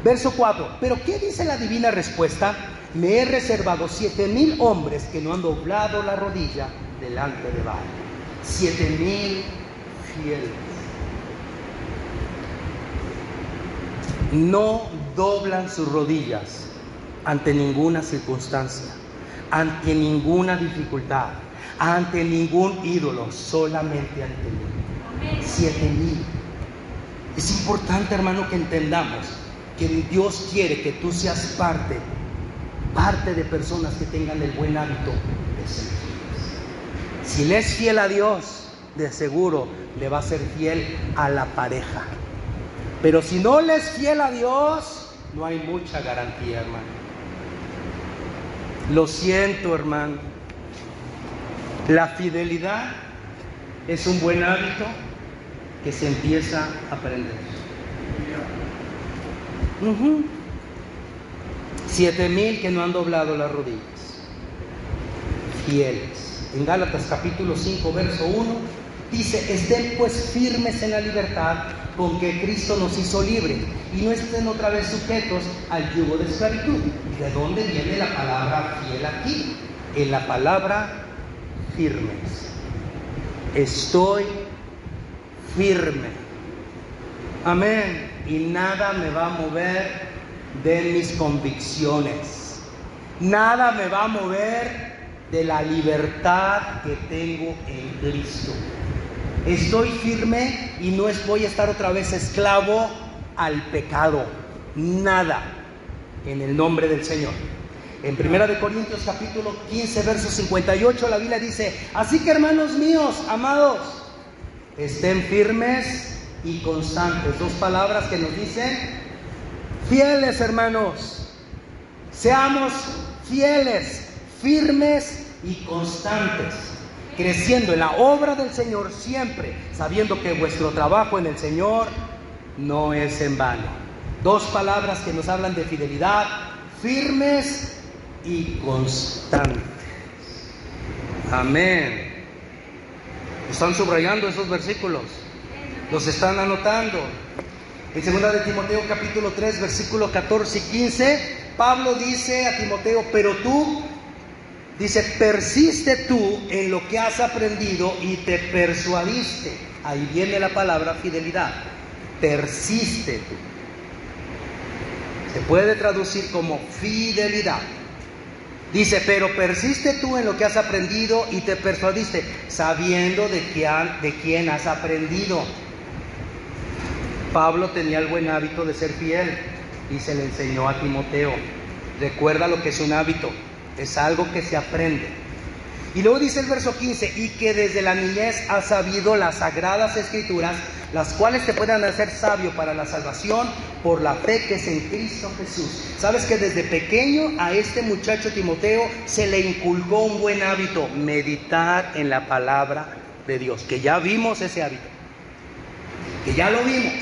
Verso 4. ¿Pero qué dice la divina respuesta? Me he reservado 7,000 hombres que no han doblado la rodilla delante de Baal. 7,000 fieles. No doblan sus rodillas ante ninguna circunstancia, ante ninguna dificultad, ante ningún ídolo, solamente ante mí. 7,000. Es importante, hermano, que entendamos que Dios quiere que tú seas parte de personas que tengan el buen hábito de ser fieles. Si le es fiel a Dios, de seguro le va a ser fiel a la pareja. Pero si no le es fiel a Dios, no hay mucha garantía, hermano. Lo siento, hermano. La fidelidad es un buen hábito que se empieza a aprender. 7,000 que no han doblado las rodillas. Fieles. En Gálatas capítulo 5, verso 1, dice: estén pues firmes en la libertad con que Cristo nos hizo libres, y no estén otra vez sujetos al yugo de esclavitud. ¿De dónde viene la palabra fiel aquí? En la palabra firmes. Estoy firme. Amén. Y nada me va a mover de mis convicciones. Nada me va a mover de la libertad que tengo en Cristo. Estoy firme y no voy a estar otra vez esclavo al pecado. Nada. En el nombre del Señor. En 1 Corintios capítulo 15, verso 58, la Biblia dice: así que, hermanos míos, amados, estén firmes y constantes. Dos palabras que nos dicen: fieles, hermanos. Seamos fieles, firmes y constantes, creciendo en la obra del Señor siempre, sabiendo que vuestro trabajo en el Señor no es en vano. Dos palabras que nos hablan de fidelidad: firmes y constantes. Amén. ¿Están subrayando esos versículos? ¿Los están anotando? En 2 de Timoteo capítulo 3, versículo 14 y 15, Pablo dice a Timoteo: pero tú, dice, persiste tú en lo que has aprendido y te persuadiste. Ahí viene la palabra fidelidad. Persiste tú. Se puede traducir como fidelidad. Dice: pero persiste tú en lo que has aprendido y te persuadiste, sabiendo de quién has aprendido. Pablo tenía el buen hábito de ser fiel y se le enseñó a Timoteo. Recuerda lo que es un hábito, es algo que se aprende. Y luego dice el verso 15: y que desde la niñez has sabido las sagradas escrituras, las cuales te pueden hacer sabio para la salvación por la fe que es en Cristo Jesús. ¿Sabes que desde pequeño a este muchacho Timoteo se le inculcó un buen hábito? Meditar en la palabra de Dios, que ya vimos ese hábito, que ya lo vimos.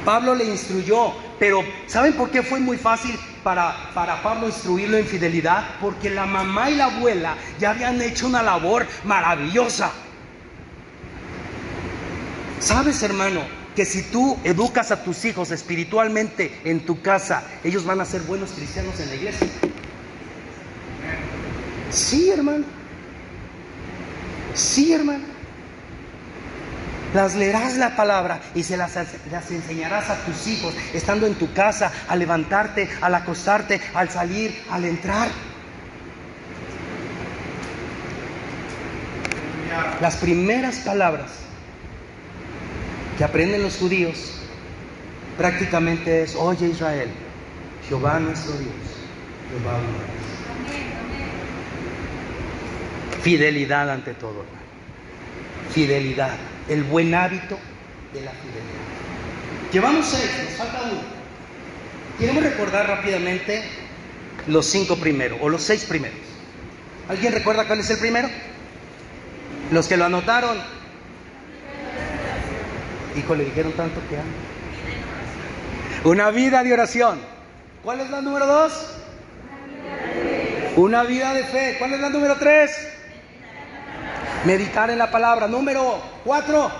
Pablo le instruyó, pero ¿saben por qué fue muy fácil para Pablo instruirlo en fidelidad? Porque la mamá y la abuela ya habían hecho una labor maravillosa. ¿Sabes, hermano, que si tú educas a tus hijos espiritualmente en tu casa, ellos van a ser buenos cristianos en la iglesia? Sí, hermano. Sí, hermano. Las leerás la palabra y se las enseñarás a tus hijos, estando en tu casa, al levantarte, al acostarte, al salir, al entrar. Las primeras palabras que aprenden los judíos prácticamente es: oye Israel, Jehová nuestro Dios, Jehová una vez. Fidelidad ante todo, hermano. Fidelidad, el buen hábito de la fidelidad. Llevamos 6, nos falta uno. Queremos recordar rápidamente los 5 primeros, o los 6 primeros. ¿Alguien recuerda cuál es el primero? Los que lo anotaron. Hijo, le dijeron tanto que amo. Una vida de oración. ¿Cuál es la número 2? Una vida de fe. ¿Cuál es la número 3? Meditar en la palabra. Número 4.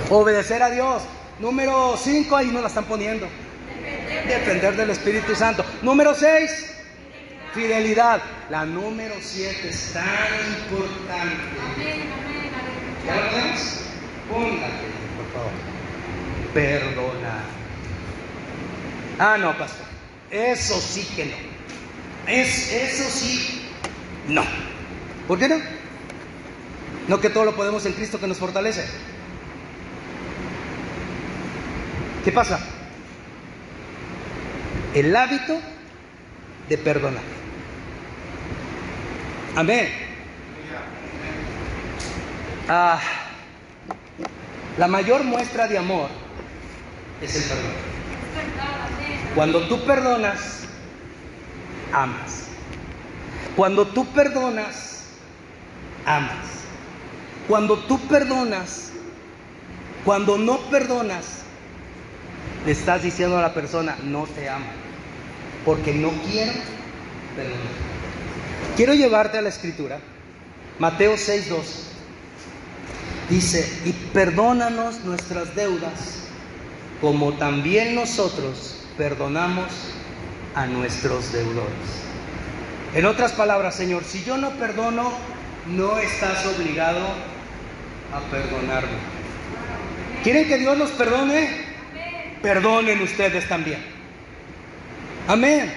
Obedecer a Dios. Número 5, ahí nos la están poniendo. Depender del Espíritu Santo. Número 6. Fidelidad. La número 7 es tan importante. ¿Ya lo tenemos? Póngate, por favor. Perdona. Ah, no, pastor. Eso sí que no. Eso sí, no. ¿Por qué no? No, que todo lo podemos en Cristo que nos fortalece. ¿Qué pasa? El hábito de perdonar. Amén. La mayor muestra de amor es el perdón. Cuando tú perdonas, amas. Cuando tú perdonas, amas. Cuando tú perdonas, cuando no perdonas, le estás diciendo a la persona, no te amo, porque no quiero perdonar. Quiero llevarte a la Escritura, Mateo 6:12. Dice, y perdónanos nuestras deudas, como también nosotros perdonamos a nuestros deudores. En otras palabras, Señor, si yo no perdono, no estás obligado a perdonarme. ¿Quieren que Dios los perdone? Perdonen ustedes también. Amén.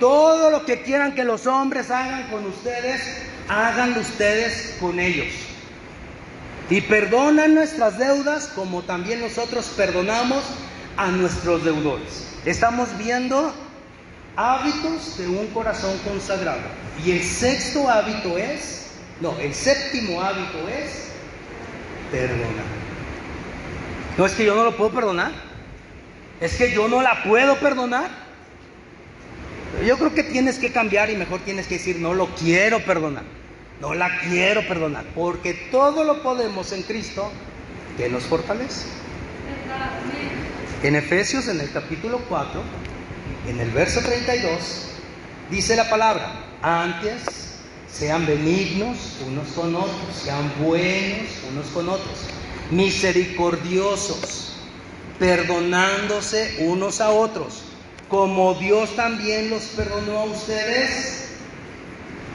Todo lo que quieran que los hombres hagan con ustedes, háganlo ustedes con ellos. Y perdonan nuestras deudas como también nosotros perdonamos a nuestros deudores. Estamos viendo hábitos de un corazón consagrado. Y el séptimo hábito es perdonar. No es que yo no lo puedo perdonar. Es que yo no la puedo perdonar. Yo creo que tienes que cambiar y mejor tienes que decir, no lo quiero perdonar. No la quiero perdonar, porque todo lo podemos en Cristo que nos fortalece. En Efesios, en el capítulo 4, en el verso 32, dice la palabra, antes sean benignos unos con otros, sean buenos unos con otros, misericordiosos, perdonándose unos a otros, como Dios también los perdonó a ustedes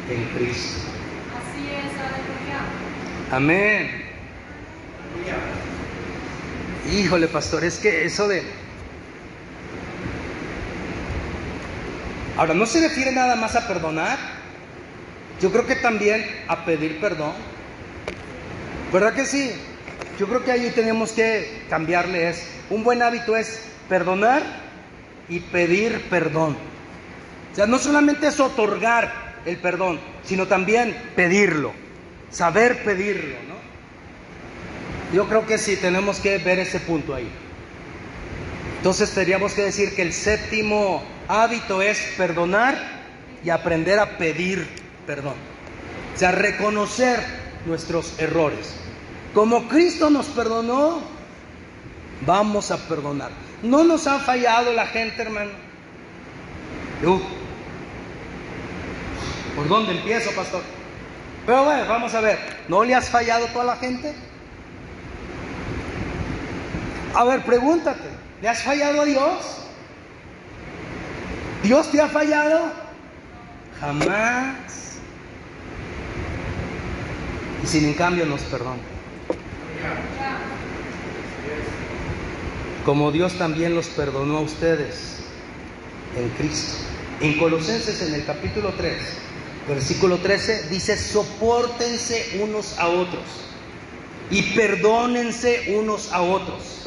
en Cristo. Amén. Híjole, pastor, es que eso de... Ahora, no se refiere nada más a perdonar. Yo creo que también a pedir perdón. ¿Verdad que sí? Yo creo que ahí tenemos que cambiarle un buen hábito es perdonar y pedir perdón. O sea, no solamente es otorgar el perdón, sino también pedirlo. Saber pedirlo, ¿no? Yo creo que sí, tenemos que ver ese punto ahí. Entonces tendríamos que decir que el séptimo hábito es perdonar y aprender a pedir perdón. O sea, reconocer nuestros errores. Como Cristo nos perdonó, vamos a perdonar. No nos ha fallado la gente, hermano. ¿Por dónde empiezo, pastor? Pero bueno, vamos a ver, ¿no le has fallado a toda la gente? A ver, pregúntate, ¿le has fallado a Dios? ¿Dios te ha fallado? Jamás. Y sin en cambio nos perdona. Como Dios también los perdonó a ustedes en Cristo. En Colosenses, en el capítulo 3, versículo 13, dice, sopórtense unos a otros y perdónense unos a otros.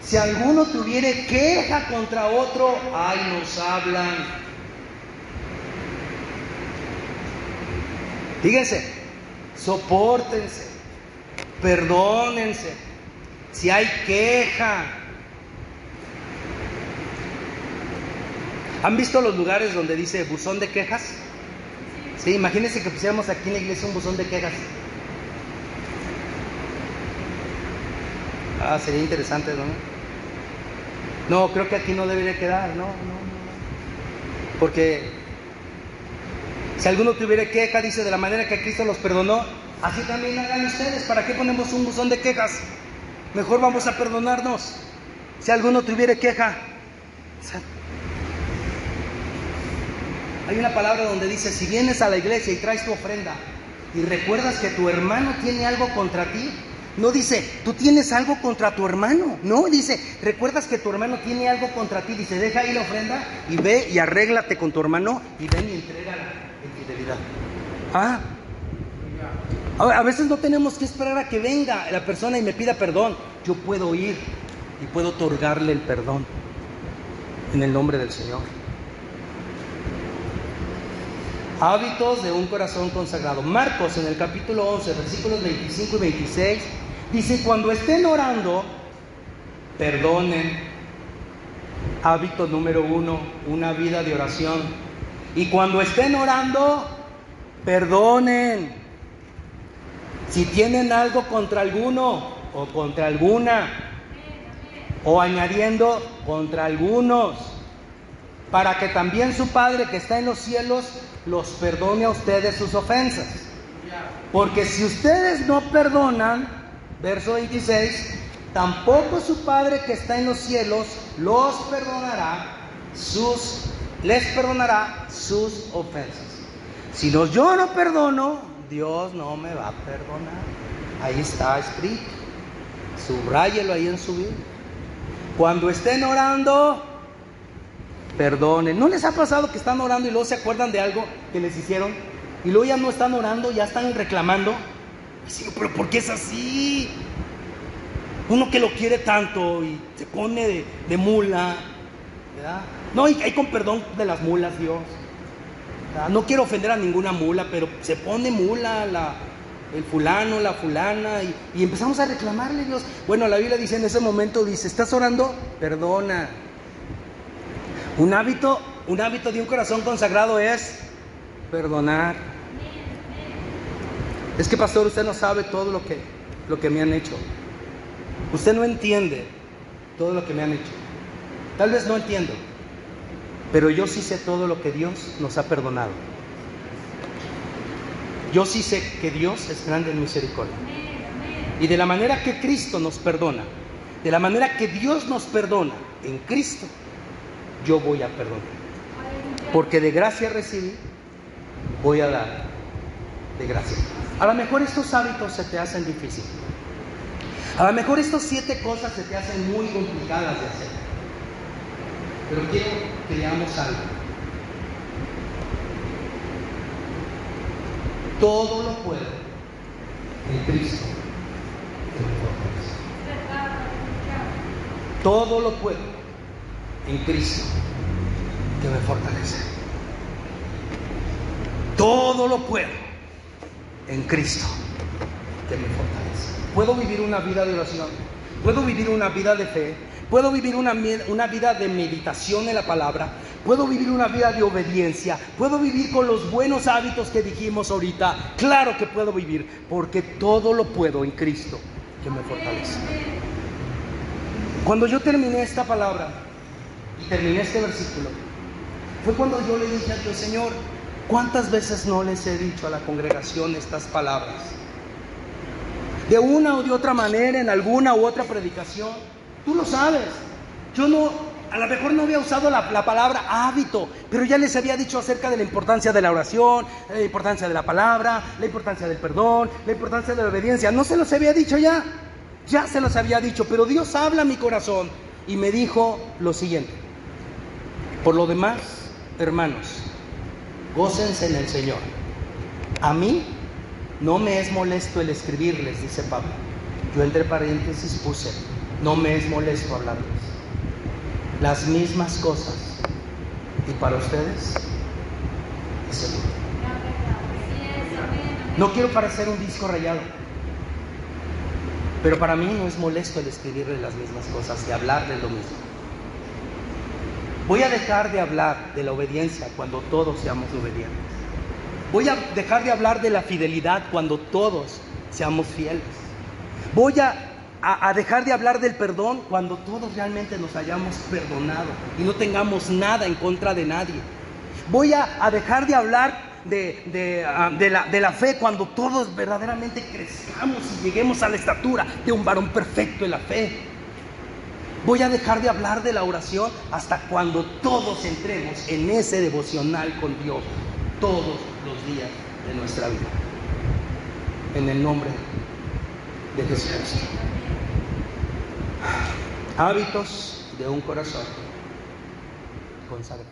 Si alguno tuviere queja contra otro, ahí nos hablan Fíjense, sopórtense, perdónense. Si hay queja. ¿Han visto los lugares donde dice buzón de quejas? Sí, imagínense que pusiéramos aquí en la iglesia un buzón de quejas. Sería interesante, ¿no? No, creo que aquí no debería quedar, no. Porque si alguno tuviera queja, dice, de la manera que Cristo los perdonó, así también hagan ustedes. ¿Para qué ponemos un buzón de quejas? Mejor vamos a perdonarnos. Si alguno tuviera queja. Hay una palabra donde dice, si vienes a la iglesia y traes tu ofrenda y recuerdas que tu hermano tiene algo contra ti, no dice, tú tienes algo contra tu hermano. No, dice, recuerdas que tu hermano tiene algo contra ti. Dice, deja ahí la ofrenda y ve y arréglate con tu hermano y ven y entrégala en fidelidad. A veces no tenemos que esperar a que venga la persona y me pida perdón. Yo puedo ir y puedo otorgarle el perdón en el nombre del Señor. Hábitos de un corazón consagrado. Marcos, en el capítulo 11, versículos 25 y 26, dice, cuando estén orando, perdonen. Hábito número 1, una vida de oración. Y cuando estén orando, perdonen. Si tienen algo contra alguno o contra alguna, o añadiendo contra algunos, para que también su Padre que está en los cielos los perdone a ustedes sus ofensas. Porque si ustedes no perdonan, verso 26, tampoco su Padre que está en los cielos les perdonará sus ofensas. Si yo no perdono, Dios no me va a perdonar. Ahí está escrito. Subráyelo ahí en su Biblia. Cuando estén orando, perdonen. ¿No les ha pasado que están orando y luego se acuerdan de algo que les hicieron? Y luego ya no están orando, ya están reclamando. Sí, pero ¿por qué es así? Uno que lo quiere tanto y se pone de mula, ¿verdad? No, y hay con perdón de las mulas, Dios. ¿Verdad? No quiero ofender a ninguna mula, pero se pone mula el fulano, la fulana, y empezamos a reclamarle, Dios. Bueno, la Biblia dice en ese momento, dice, ¿estás orando? Perdona. Un hábito de un corazón consagrado es perdonar. Es que, pastor, usted no sabe todo lo que me han hecho. Usted no entiende todo lo que me han hecho. Tal vez no entiendo, pero yo sí sé todo lo que Dios nos ha perdonado. Yo sí sé que Dios es grande en misericordia. Y de la manera que Cristo nos perdona, de la manera que Dios nos perdona en Cristo, yo voy a perdonar. Porque de gracia recibí, voy a dar de gracia. A lo mejor estos hábitos se te hacen difíciles. A lo mejor estas 7 cosas se te hacen muy complicadas de hacer. Pero quiero que veamos algo. Todo lo puedo en Cristo que me fortalece. Todo lo puedo en Cristo que me fortalece. Todo lo puedo en Cristo que me fortalece. Puedo vivir una vida de oración, puedo vivir una vida de fe, puedo vivir una vida de meditación en la palabra, puedo vivir una vida de obediencia, puedo vivir con los buenos hábitos que dijimos ahorita. Claro que puedo vivir, porque todo lo puedo en Cristo que me fortalece. Cuando yo terminé esta palabra y terminé este versículo, fue cuando yo le dije a Dios, Señor, ¿cuántas veces no les he dicho a la congregación estas palabras? De una o de otra manera, en alguna u otra predicación. Tú lo sabes. Yo no, a lo mejor no había usado la palabra hábito, pero ya les había dicho acerca de la importancia de la oración, la importancia de la palabra, la importancia del perdón, la importancia de la obediencia. ¿No se los había dicho ya? Ya se los había dicho, pero Dios habla a mi corazón y me dijo lo siguiente: por lo demás, hermanos, gócense en el Señor. A mí no me es molesto el escribirles, dice Pablo. Yo entre paréntesis puse, no me es molesto hablarles las mismas cosas. Y para ustedes es seguro. No quiero parecer un disco rayado, pero para mí no es molesto el escribirle las mismas cosas y hablar de lo mismo. Voy a dejar de hablar de la obediencia cuando todos seamos obedientes. Voy a dejar de hablar de la fidelidad cuando todos seamos fieles. Voy a dejar de hablar del perdón cuando todos realmente nos hayamos perdonado y no tengamos nada en contra de nadie. Voy a dejar de hablar de la fe cuando todos verdaderamente crezcamos y lleguemos a la estatura de un varón perfecto en la fe. Voy a dejar de hablar de la oración hasta cuando todos entremos en ese devocional con Dios todos los días de nuestra vida. En el nombre de Jesucristo. Hábitos de un corazón consagrado.